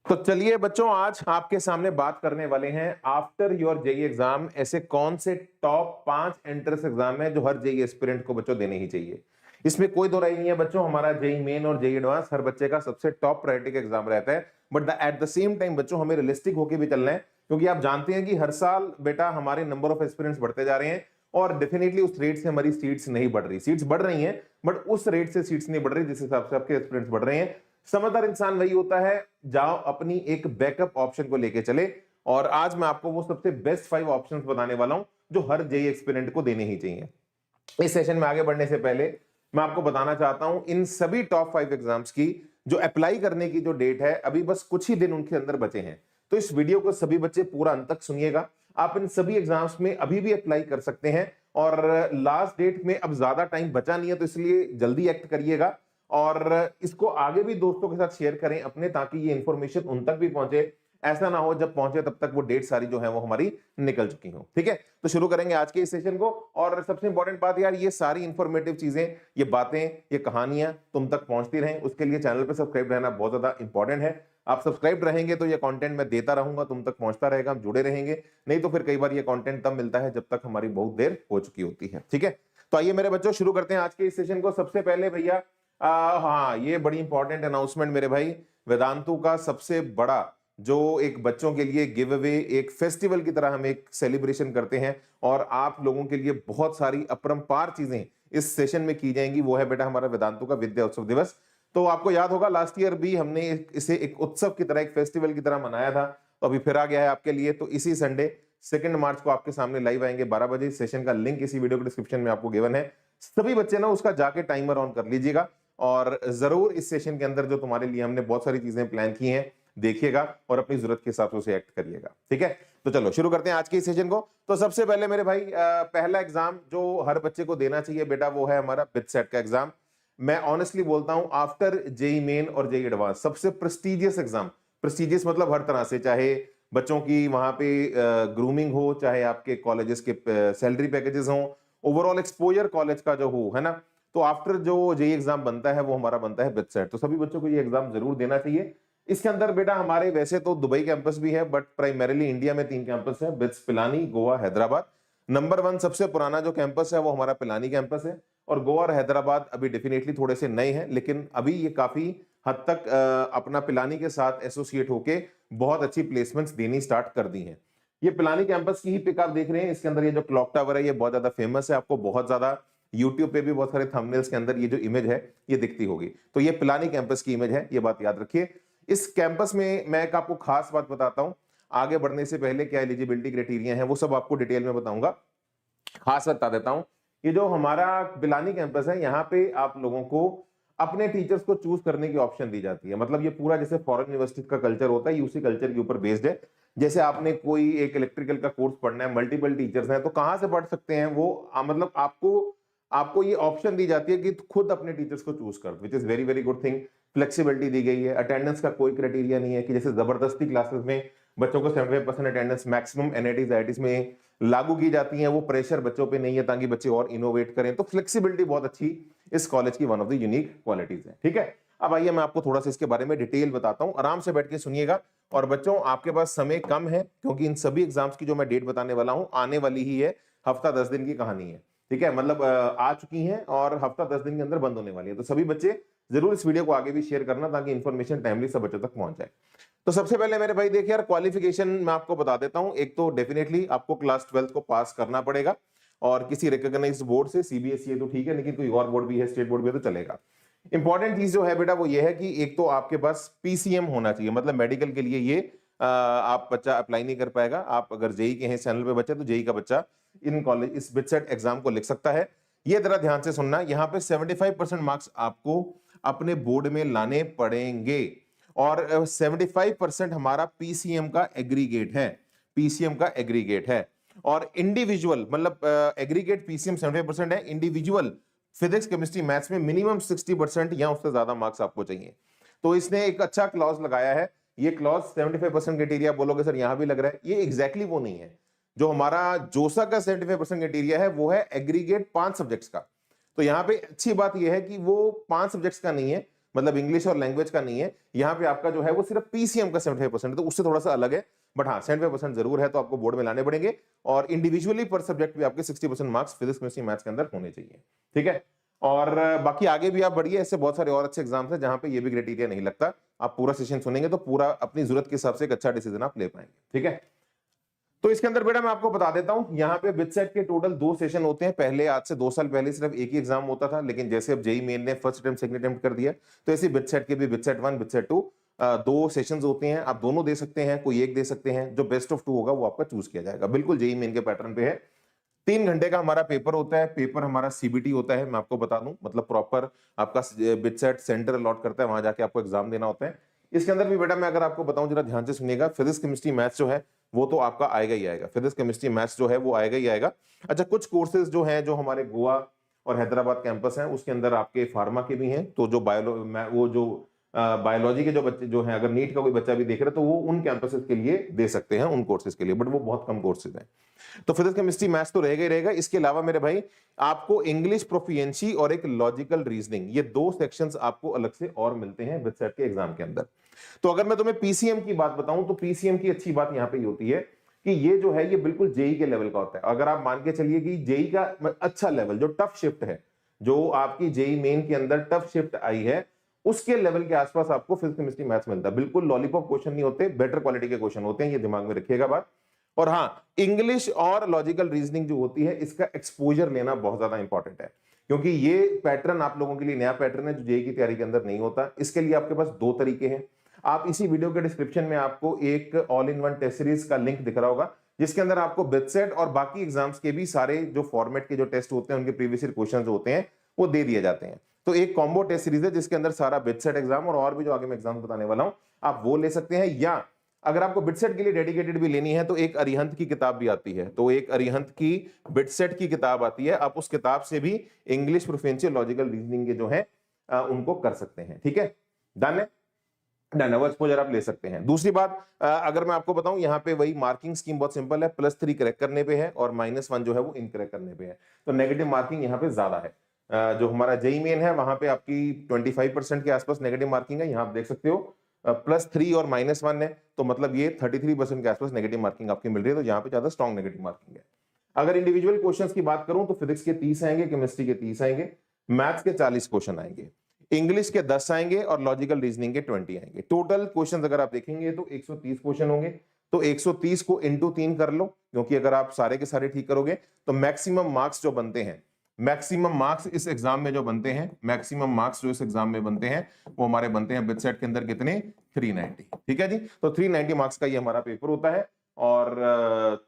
तो चलिए बच्चों, आज आपके सामने बात करने वाले हैं आफ्टर योर जेई एग्जाम ऐसे कौन से टॉप 5 एंट्रेंस एग्जाम है जो हर जेई एस्पिरेंट को बच्चों देने ही चाहिए। इसमें कोई दो राय नहीं है बच्चों, हमारा जेई मेन और जेई एडवांस हर बच्चे का सबसे टॉप प्रायोरिटी का एग्जाम रहता है। But at the same time बच्चों हमें रियलिस्टिक होकर भी चलना है, क्योंकि आप जानते हैं कि हर साल बेटा हमारे नंबर ऑफ एस्पिरेंट्स बढ़ते जा रहे हैं और डेफिनेटली उस रेट से हमारी सीट्स नहीं बढ़ रही। सीट्स बढ़ रही हैं बट उस रेट से सीट्स नहीं बढ़ रही जिस हिसाब से आपके एस्पिरेंट्स बढ़ रहे हैं। समझदार इंसान वही होता है जाओ अपनी एक बैकअप ऑप्शन को लेके चले, और आज मैं आपको वो सबसे बेस्ट 5 ऑप्शंस बताने वाला हूं जो हर जेई एस्पिरेंट को देने ही चाहिए। इस सेशन में आगे बढ़ने से पहले मैं आपको बताना चाहता हूं इन सभी टॉप 5 एग्जाम्स की जो अप्लाई करने की जो डेट है अभी बस कुछ ही दिन उनके अंदर बचे हैं। तो इस वीडियो को सभी बच्चे पूरा अंत तक सुनिएगा। आप इन सभी एग्जाम्स में अभी भी अप्लाई कर सकते हैं और लास्ट डेट में अब ज्यादा टाइम बचा नहीं है, तो इसलिए जल्दी एक्ट करिएगा और इसको आगे भी दोस्तों के साथ शेयर करें अपने, ताकि ये इंफॉर्मेशन उन तक भी पहुंचे। ऐसा ना हो जब पहुंचे तब तक वो डेट सारी जो है वो हमारी निकल चुकी हो। ठीक है, तो शुरू करेंगे आज के इस सेशन को। और सबसे इंपॉर्टेंट बात यार, ये सारी इंफॉर्मेटिव चीजें, ये बातें, ये कहानियां तुम तक पहुंचती रहें, उसके लिए चैनल पे सब्सक्राइब रहना बहुत ज्यादा इंपॉर्टेंट है। आप सब्सक्राइब रहेंगे तो ये कंटेंट मैं देता रहूंगा, तुम तक पहुंचता रहेगा, हम जुड़े रहेंगे। नहीं तो फिर कई बार ये कंटेंट तब मिलता है जब तक हमारी बहुत देर हो चुकी होती है। ठीक है, तो आइए मेरे बच्चों शुरू करते हैं आज के इस सेशन को। सबसे पहले भैया हाँ, ये बड़ी इंपॉर्टेंट अनाउंसमेंट मेरे भाई, वेदांतु का सबसे बड़ा जो एक बच्चों के लिए गिव अवे, एक फेस्टिवल की तरह हम एक सेलिब्रेशन करते हैं और आप लोगों के लिए बहुत सारी अपरंपार चीजें इस सेशन में की जाएंगी, वो है बेटा हमारा वेदांतु का विद्या उत्सव दिवस। तो आपको याद होगा लास्ट ईयर भी हमने इसे एक उत्सव की तरह, एक फेस्टिवल की तरह मनाया था, तो अभी फिर आ गया है आपके लिए। तो इसी संडे 2 मार्च को आपके सामने लाइव आएंगे 12 बजे। सेशन का लिंक इसी वीडियो के डिस्क्रिप्शन में आपको गिवन है। सभी बच्चे ना उसका जाके टाइमर ऑन कर लीजिएगा और जरूर इस सेशन के अंदर जो तुम्हारे लिए हमने बहुत सारी चीजें प्लान की हैं देखिएगा और अपनी जरूरत के हिसाब से उसे एक्ट करिएगा। ठीक है, तो चलो शुरू करते हैं आज के इस सेशन को। तो सबसे पहले मेरे भाई पहला एग्जाम जो हर बच्चे को देना चाहिए बेटा वो है हमारा बिट सेट का एग्जाम। मैं ऑनेस्टली बोलता हूं आफ्टर जेई मेन और जेई एडवांस सबसे प्रेस्टिजियस एग्जाम, प्रेस्टिजियस मतलब हर तरह से, चाहे बच्चों की वहां पे ग्रूमिंग हो, चाहे आपके कॉलेजेस के सैलरी पैकेजेस हो, ओवरऑल एक्सपोजर कॉलेज का जो हो, है ना। तो आफ्टर जो जेई एग्जाम बनता है वो हमारा बनता है बिट सेट। तो सभी बच्चों को ये एग्जाम जरूर देना चाहिए। इसके अंदर बेटा हमारे वैसे तो दुबई कैंपस भी है, बट प्राइमरीली इंडिया में 3 कैंपस है, बिट्स, पिलानी, गोवा, हैदराबाद। नंबर 1 सबसे पुराना जो कैंपस है वो हमारा पिलानी कैंपस है, और गोवा और हैदराबाद अभी डेफिनेटली थोड़े से नए हैं, लेकिन अभी ये काफी हद तक अपना पिलानी के साथ एसोसिएट होके बहुत अच्छी प्लेसमेंट्स देनी स्टार्ट कर दी हैं। ये पिलानी कैंपस की ही पिक आप देख रहे हैं। इसके अंदर ये जो क्लॉक टावर है ये बहुत ज्यादा फेमस है, आपको बहुत ज्यादा यूट्यूब पे भी बहुत सारे थंबनेल्स के अंदर ये जो इमेज है ये दिखती होगी। तो ये पिलानी कैंपस की इमेज है, ये बात याद रखिए। इस कैंपस में मैं एक आपको खास बात बताता हूं, आगे बढ़ने से पहले क्या एलिजिबिलिटी क्राइटेरिया है वो सब आपको डिटेल में बताऊंगा। खास बता देता हूं, ये जो हमारा पिलानी कैंपस है यहाँ पे आप लोगों को अपने टीचर्स को चूज करने की ऑप्शन दी जाती है। मतलब ये पूरा जैसे फॉरेन यूनिवर्सिटी का कल्चर होता है, उसी कल्चर के ऊपर बेस्ड है। जैसे आपने कोई एक इलेक्ट्रिकल का कोर्स पढ़ना है, मल्टीपल टीचर्स हैं, तो कहां से पढ़ सकते हैं वो मतलब आपको आपको ये ऑप्शन दी जाती है कि खुद अपने टीचर्स को चूज कर, which is very very good thing. Flexibility दी गई है, अटेंडेंस का कोई क्राइटेरिया नहीं है कि जैसे जबरदस्ती क्लासेस में बच्चों को 75% अटेंडेंस मैक्सिमम एनआईटीज आईआईटीज में लागू की जाती है, वो प्रेशर बच्चों पे नहीं है ताकि बच्चे और इनोवेट करें। तो फ्लेक्सिबिलिटी बहुत अच्छी इस कॉलेज की one of the unique qualities है। ठीक है, अब आइए मैं आपको थोड़ा सा इसके बारे में डिटेल बताता हूं, आराम से बैठ के सुनिएगा। और बच्चों आपके पास समय कम है क्योंकि इन सभी एग्जाम्स की जो मैं डेट बताने वाला हूं आने वाली ही है, हफ्ता 10 दिन की कहानी है। ठीक है, मतलब आ चुकी हैं और हफ्ता 10 दिन के अंदर बंद होने वाली है। तो सभी बच्चे जरूर इस वीडियो को आगे भी शेयर करना ताकि इंफॉर्मेशन टाइमली सब बच्चों तक पहुंच जाए। तो सबसे पहले मेरे भाई देखिए यार, क्वालिफिकेशन मैं आपको बता देता हूं। एक तो डेफिनेटली आपको क्लास 12 को पास करना पड़ेगा और किसी रिकॉग्नाइज्ड बोर्ड से, सीबीएसई है तो ठीक है, लेकिन कोई और बोर्ड भी है, स्टेट बोर्ड भी है तो चलेगा। इंपॉर्टेंट चीज जो है बेटा वो ये है कि एक तो आपके पास पीसीएम होना चाहिए, मतलब मेडिकल के लिए ये आप बच्चा अप्लाई नहीं कर पाएगा। आप अगर जेई के हैं चैनल पे बच्चा, तो जेई का बच्चा इन कॉलेज इस बिटसेट एग्जाम को लिख सकता है। ये जरा ध्यान से सुनना, यहाँ पे 75% मार्क्स आपको अपने बोर्ड में लाने पड़ेंगे और 75% हमारा पीसीएम का एग्रीगेट है, पीसीएम का एग्रीगेट है। और इंडिविजुअल मतलब एग्रीगेट पीसीएम 75% है, इंडिविजुअल फिजिक्स केमिस्ट्री मैथ्स में मिनिमम 60% या उससे ज्यादा मार्क्स आपको चाहिए। तो इसने एक अच्छा क्लॉज लगाया है। ये क्लॉज 75% क्राइटेरिया बोलोगे सर यहां भी लग रहा है, ये एग्जैक्टली वो नहीं है। जो हमारा जोसा का 75% क्राइटेरिया है वो है एग्रीगेट 5 सब्जेक्ट्स का। तो यहाँ पे अच्छी बात यह है कि वो 5 सब्जेक्ट्स का नहीं है, मतलब इंग्लिश और लैंग्वेज का नहीं है, यहाँ पे आपका जो है वो सिर्फ पीसीएम का 75% है, तो उससे थोड़ा सा अलग है, बट हाँ 75% जरूर है, तो आपको बोर्ड में लाने पड़ेंगे। और इंडिविजुअली पर सब्जेक्ट भी आपके 60% मार्क्स फिजिक्स केमिस्ट्री मैथ्स के अंदर होने चाहिए, ठीक है। और बाकी आगे भी आप बढ़िए, ऐसे बहुत सारे और अच्छे एग्जाम्स हैं जहां पे ये भी क्राइटेरिया नहीं लगता। आप पूरा सेशन सुनेंगे तो पूरा अपनी जरूरत के हिसाब से एक अच्छा डिसीजन आप ले पाएंगे, ठीक है। तो इसके अंदर बेटा मैं आपको बता देता हूं, यहाँ पे बिटसेट के टोटल 2 सेशन होते हैं। पहले आज से 2 साल पहले सिर्फ एक ही एग्जाम होता था, लेकिन जैसे अब जेई मेन ने फर्स्ट अटेम्प्ट सेकंड अटेम्प्ट कर दिया, तो ऐसे बिटसेट के भी बिटसेट 1 बिटसेट 2 2 सेशंस होते हैं। आप दोनों दे सकते हैं, कोई एक दे सकते हैं, जो बेस्ट ऑफ 2 होगा वो आपका चूज किया जाएगा। बिल्कुल जेई मेन के पैटर्न पे है। 3 घंटे का हमारा पेपर होता है, पेपर हमारा सीबीटी होता है, मैं आपको बता दूं, मतलब प्रॉपर आपका बिटसेट सेंटर अलॉट करता है, वहां जाके आपको एग्जाम देना होता है। इसके अंदर भी बेटा मैं अगर आपको बताऊं, जरा ध्यान से सुनिएगा, फिजिक्स केमिस्ट्री मैथ्स जो है वो तो आपका आएगा ही आएगा, फिजिक्स केमिस्ट्री मैथ्स जो है वो आएगा ही आएगा। अच्छा, कुछ कोर्सेज जो हैं जो हमारे गोवा और हैदराबाद कैंपस हैं उसके अंदर आपके फार्मा के भी हैं, तो जो वो जो बायोलॉजी के जो बच्चे जो हैं, अगर नीट का कोई बच्चा भी देख रहा है तो वो उन कैंपसेस के लिए दे सकते हैं, उन कोर्सेज के लिए, बट वो बहुत कम कोर्सेज हैं। तो फिजिक्स केमिस्ट्री मैथ्स तो रहेगा ही रहेगा। इसके अलावा मेरे भाई आपको इंग्लिश प्रोफिशिएंसी और एक लॉजिकल रीजनिंग, ये 2 सेक्शंस आपको अलग से और मिलते हैं बिटसेट के एग्जाम के अंदर। तो अगर मैं तुम्हें पीसीएम की बात बताऊं, तो पीसीएम की अच्छी बात यहां पे होती है कि ये जो है ये बिल्कुल जेई के लेवल का होता है। अगर आप मान के चलिए कि जेई का अच्छा लेवल, जो टफ शिफ्ट है, जो आपकी जेई मेन के अंदर टफ शिफ्ट आई है, उसके लेवल के आसपास आपको फिजिक्स केमिस्ट्री मैथ्स मिलता है। बिल्कुल लॉलीपॉप क्वेश्चन नहीं होते, बेटर क्वालिटी के क्वेश्चन होते हैं, ये दिमाग में रखिएगा बात। और हाँ, इंग्लिश और लॉजिकल रीजनिंग जो होती है, इसका एक्सपोजर लेना बहुत ज्यादा इंपॉर्टेंट है, क्योंकि ये पैटर्न आप लोगों के लिए नया पैटर्न है जो जेई की तैयारी के अंदर नहीं होता। इसके लिए आपके पास 2 तरीके हैं। आप इसी वीडियो के डिस्क्रिप्शन में आपको एक all in one test series का लिंक दिख रहा होगा, जिसके अंदर आपको बिटसेट और बाकी एग्जाम्स के भी सारे जो फॉर्मेट के जो टेस्ट होते हैं, उनके प्रीवियस ईयर क्वेश्चन होते हैं, वो दे दिए जाते हैं। तो एक कॉम्बो टेस्ट सीरीज है जिसके अंदर सारा बिटसेट एग्जाम और भी जो आगे मैं एग्जाम बताने वाला हूं, आप वो ले सकते हैं। या अगर आपको बिटसेट के लिए डेडिकेटेड भी लेनी है तो एक अरिहंत की किताब भी आती है, तो एक अरिहंत की बिटसेट की किताब आती है, आप उस किताब से भी इंग्लिश प्रोफिशिएंसी लॉजिकल रीजनिंग के जो है उनको कर सकते हैं, ठीक है। डन है, डन है, वो एक्सपोजर आप ले सकते हैं। दूसरी बात, अगर मैं आपको बताऊं, यहाँ पे वही मार्किंग स्कीम बहुत सिंपल है, +3 करेक्ट करने पे है और -1 जो है वो इनकरेक्ट करने पे है, तो नेगेटिव मार्किंग यहाँ पे ज्यादा है। जो हमारा जेई मेन है वहां पे आपकी 25% के आसपास नेगेटिव मार्किंग है, यहाँ आप देख सकते हो +3 और -1 है, तो मतलब ये 33% के आसपास नेगेटिव मार्किंग आपकी मिल रही है, तो यहाँ पे ज्यादा स्ट्रॉन्ग नेगेटिव मार्किंग है। अगर इंडिविजुअल क्वेश्चंस की बात करूं तो फिजिक्स के 30 आएंगे, केमिस्ट्री के 30 आएंगे, मैथ्स के 40 क्वेश्चन आएंगे, इंग्लिश के 10 आएंगे और लॉजिकल रीजनिंग के 20 आएंगे। टोटल क्वेश्चंस अगर आप देखेंगे तो 130 क्वेश्चन होंगे, तो 130 को इंटू 3 कर लो, क्योंकि अगर आप सारे के सारे ठीक करोगे तो मैक्सिमम मार्क्स जो बनते हैं, मैक्सिमम मार्क्स इस एग्जाम में जो बनते हैं, मैक्सिमम मार्क्स जो इस एग्जाम में बनते हैं वो हमारे बनते हैं बिटसेट के अंदर कितने, 390, ठीक है जी। तो 390 मार्क्स का ये हमारा पेपर होता है। और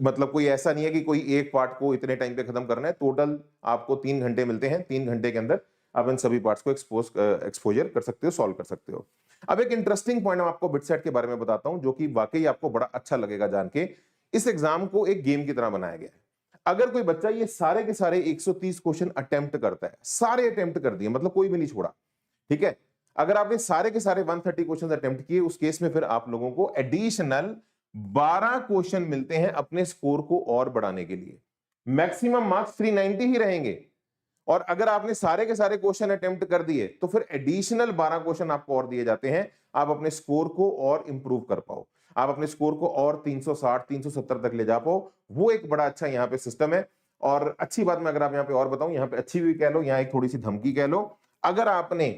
मतलब कोई ऐसा नहीं है कि कोई एक पार्ट को इतने टाइम पे खत्म करना है, टोटल आपको 3 घंटे मिलते हैं, 3 घंटे के अंदर आप इन सभी पार्ट्स को एक्सपोजर कर सकते हो, सॉल्व कर सकते हो। अब एक इंटरेस्टिंग पॉइंट मैं आपको बिटसेट के बारे में बताता हूं, जो कि वाकई आपको बड़ा अच्छा लगेगा जान के। इस एग्जाम को एक गेम की तरह बनाया गया है। अगर कोई बच्चा ये सारे के सारे 130 क्वेश्चन अटेम्प्ट करता है, सारे अटेम्प्ट कर दिए, मतलब कोई भी नहीं छोड़ा, ठीक है। अगर आपने सारे के सारे 130 क्वेश्चन अटेम्प्ट किए, उस केस में फिर आप लोगों को एडिशनल 12 क्वेश्चन मिलते हैं अपने स्कोर को और बढ़ाने के लिए। मैक्सिमम मार्क्स 390 ही रहेंगे, और अगर आपने सारे के सारे क्वेश्चन अटेम्प्ट कर दिए तो फिर एडिशनल 12 क्वेश्चन आपको और दिए जाते हैं, आप अपने स्कोर को और इंप्रूव कर पाओ, आप अपने स्कोर को और 360 370 तक ले जा पाओ। वो एक बड़ा अच्छा यहाँ पे सिस्टम है। और अच्छी बात मैं अगर आप यहाँ पे और बताऊं, यहाँ पे अच्छी भी कह लो, यहाँ एक थोड़ी सी धमकी कह लो, अगर आपने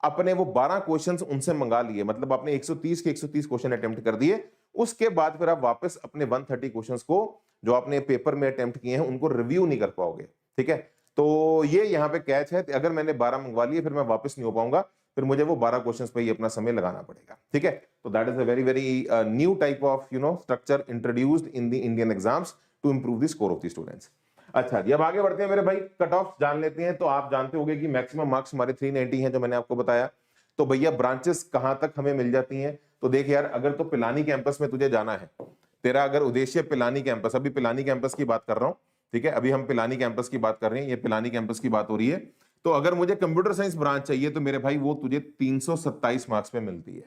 अपने वो 12 क्वेश्चंस उनसे मंगा लिए, मतलब आपने 130 के 130 क्वेश्चन अटेम्प्ट कर दिए, उसके बाद फिर आप वापस अपने 130 क्वेश्चंस को जो आपने पेपर में अटेम्प्ट किए हैं उनको रिव्यू नहीं कर पाओगे, ठीक है। तो ये यहाँ पे कैच है, अगर मैंने 12 मंगवा लिए फिर मैं वापस नहीं हो पाऊंगा, फिर मुझे वो 12 क्वेश्चंस पे ही अपना समय लगाना पड़ेगा, ठीक है। तो that is a very very new type of structure introduced in the Indian exams to improve the score of the students. अच्छा जी, अब आगे बढ़ते हैं मेरे भाई, कट ऑफ जान लेते हैं। तो आप जानते होंगे कि मैक्सिमम मार्क्स हमारे 390 हैं, जो मैंने आपको बताया। तो भैया ब्रांचेस कहां तक हमें मिल जाती हैं? तो देख यार, अगर तो पिलानी कैंपस में तुझे जाना है, तेरा अगर उद्देश्य पिलानी कैंपस, अभी पिलानी कैंपस की बात कर रहा हूं, ठीक है, अभी हम पिलानी कैंपस की बात कर रहे हैं, ये पिलानी कैंपस की बात हो रही है। तो अगर मुझे कंप्यूटर साइंस ब्रांच चाहिए तो मेरे भाई वो तुझे 327 मार्क्स में मिलती है।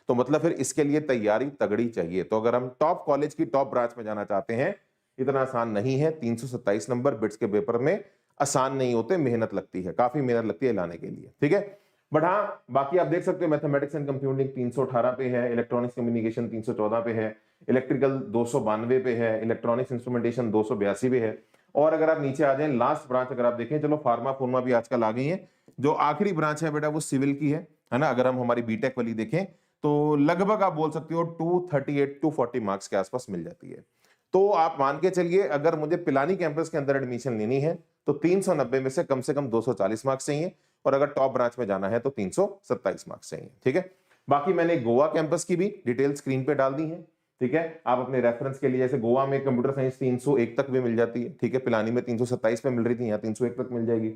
तो मतलब फिर इसके लिए तैयारी तगड़ी चाहिए। तो अगर हम टॉप कॉलेज की टॉप ब्रांच में जाना चाहते हैं, इतना आसान नहीं है। 327 नंबर बिट्स के पेपर में आसान नहीं होते, मेहनत लगती है, काफी मेहनत लगती है लाने के लिए, ठीक है। बट हाँ बाकी आप देख सकते हो मैथमेटिक्स एंड कंप्यूटिंग 318 पे है, इलेक्ट्रॉनिक्स कम्युनिकेशन 314 पे है, इलेक्ट्रिकल 292 पे है, इलेक्ट्रॉनिक्स इंस्ट्रूमेंटेशन 282 पे है। और अगर आप नीचे आ जाए लास्ट ब्रांच अगर आप देखें, चलो फार्मा फूर्मा भी आजकल आ गई है, जो आखिरी ब्रांच है बेटा वो सिविल की है ना। अगर हम हमारी बीटेक वाली देखें तो लगभग आप बोल सकते हो 238 टू 40 मार्क्स के आसपास मिल जाती है। तो आप मान के चलिए अगर मुझे पिलानी कैंपस के अंदर एडमिशन लेनी है तो 390 में से कम 240 मार्क्स चाहिए, और अगर टॉप ब्रांच में जाना है तो 327 मार्क्स चाहिए। ठीक है, बाकी मैंने गोवा कैंपस की भी डिटेल स्क्रीन पे डाल दी है। ठीक है, आप अपने रेफरेंस के लिए, जैसे गोवा में कंप्यूटर साइंस 301 तक भी मिल जाती है। ठीक है, पिलानी में 327 पे मिल रही थी, यहाँ 301 तक मिल जाएगी।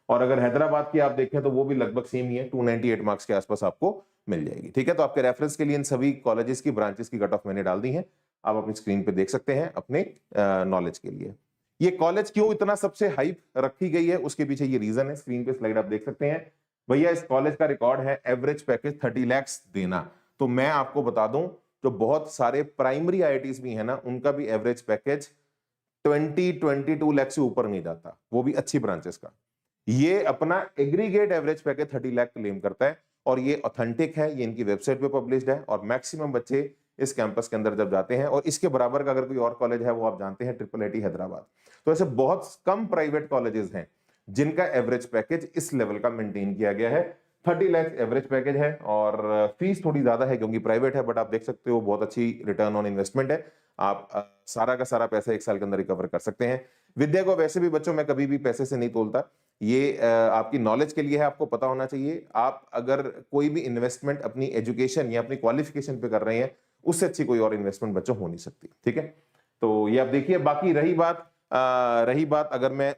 और अगर हैदराबाद की आप देखें तो वो भी लगभग सेम ही है, 298 मार्क्स के आसपास आपको मिल जाएगी। ठीक है, तो आपके रेफरेंस के लिए इन सभी कॉलेजेस की ब्रांचेस की कट ऑफ मैंने डाल दी है, आप अपनी स्क्रीन पे देख सकते हैं अपने नॉलेज के लिए। ये कॉलेज क्यों इतना सबसे हाइप रखी गई है उसके पीछे ये रीजन है, स्क्रीन पे स्लाइड आप देख सकते हैं। भैया इस कॉलेज का रिकॉर्ड है एवरेज पैकेज 30 लाख देना। तो मैं आपको बता दूं, जो बहुत सारे प्राइमरी आईआईटीज भी है ना, उनका भी एवरेज पैकेज 22 लाख से ऊपर नहीं जाता, वो भी अच्छी ब्रांचेस का। ये अपना aggregate average package 30 lakh claim करता है, और ये ऑथेंटिक है, ये इनकी वेबसाइट पे पब्लिश्ड है, और मैक्सिमम बच्चे इस कैंपस के अंदर जब जाते हैं, और इसके बराबर का अगर कोई और कॉलेज है वो आप जानते हैं, IIIT हैदराबाद। तो ऐसे बहुत कम प्राइवेट कॉलेजेस हैं जिनका एवरेज पैकेज इस लेवल का मेंटेन किया गया है। 30 लाख एवरेज पैकेज है, और फीस थोड़ी ज्यादा है क्योंकि प्राइवेट है, बट आप देख सकते हो बहुत अच्छी रिटर्न ऑन इन्वेस्टमेंट है। आप सारा का सारा पैसा एक साल के अंदर रिकवर कर सकते हैं। विद्या को वैसे भी बच्चों मैं कभी भी पैसे से नहीं तोलता, ये आपकी नॉलेज के लिए है, आपको पता होना चाहिए। आप अगर कोई भी इन्वेस्टमेंट अपनी एजुकेशन या अपनी क्वालिफिकेशन पे कर रहे हैं, उससे अच्छी कोई और इन्वेस्टमेंट बच्चों हो नहीं सकती। ठीक है, तो ये आप देखिए। बाकी रही बात अगर मैं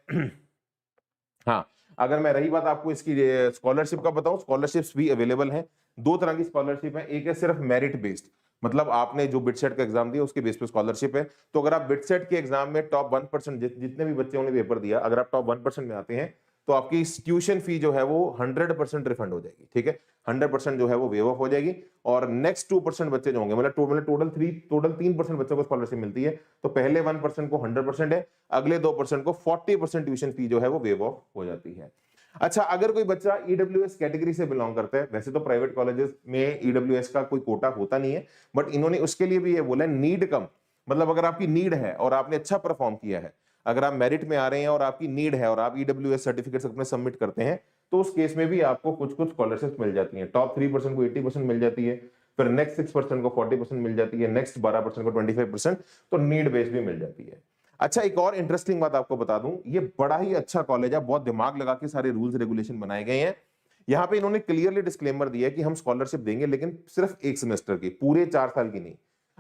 हाँ, अगर मैं रही बात आपको इसकी स्कॉलरशिप का बताऊं, स्कॉलरशिप्स भी अवेलेबल हैं। दो तरह की स्कॉलरशिप है, एक है सिर्फ मेरिट बेस्ड, मतलब आपने जो बिटसेट का एग्जाम दिया उसके बेस पे स्कॉलरशिप है। तो अगर आप बिटसेट के एग्जाम में टॉप 1% जितने भी बच्चों ने पेपर दिया, अगर आप टॉप 1% में आते हैं तो आपकी ट्यूशन फी जो है वो 100% रिफंड हो जाएगी। ठीक है, 100% जो है वो वेव ऑफ हो जाएगी, और नेक्स्ट 2% बच्चे जो होंगे, मतलब टोटल 3% बच्चों को स्कॉलरशिप मिलती है। तो पहले 1% को 100% है, अगले 2% को 40% ट्यूशन फी जो है वो वेव ऑफ हो जाती है। अच्छा, अगर कोई बच्चा ईडब्ल्यूएस कैटेगरी से बिलोंग करता है, वैसे तो प्राइवेट कॉलेजेस में ईडब्ल्यूएस का कोई कोटा होता नहीं है, बट इन्होंने उसके लिए भी ये बोला है नीड कम, मतलब अगर आपकी नीड है और आपने अच्छा परफॉर्म किया है, अगर आप मेरिट में आ रहे हैं और आपकी नीड है और आप ईडब्ल्यूएस सर्टिफिकेट्स अपने सबमिट करते हैं, तो उस केस में भी आपको कुछ कुछ स्कॉलरशिप मिल जाती है। टॉप 3% को 80% मिल जाती है, फिर नेक्स्ट 6% को 40% मिल जाती है, नेक्स्ट 12% को 25%, तो नीड बेस्ड भी मिल जाती है। अच्छा, एक और इंटरेस्टिंग बात आपको बता दूं, ये बड़ा ही अच्छा कॉलेज है, बहुत दिमाग लगा के सारे रूल्स रेगुलेशन बनाए गए हैं। यहाँ पे इन्होंने क्लियरली डिस्क्लेमर दिया है कि हम स्कॉलरशिप देंगे, लेकिन सिर्फ एक सेमेस्टर की, पूरे 4 साल की नहीं।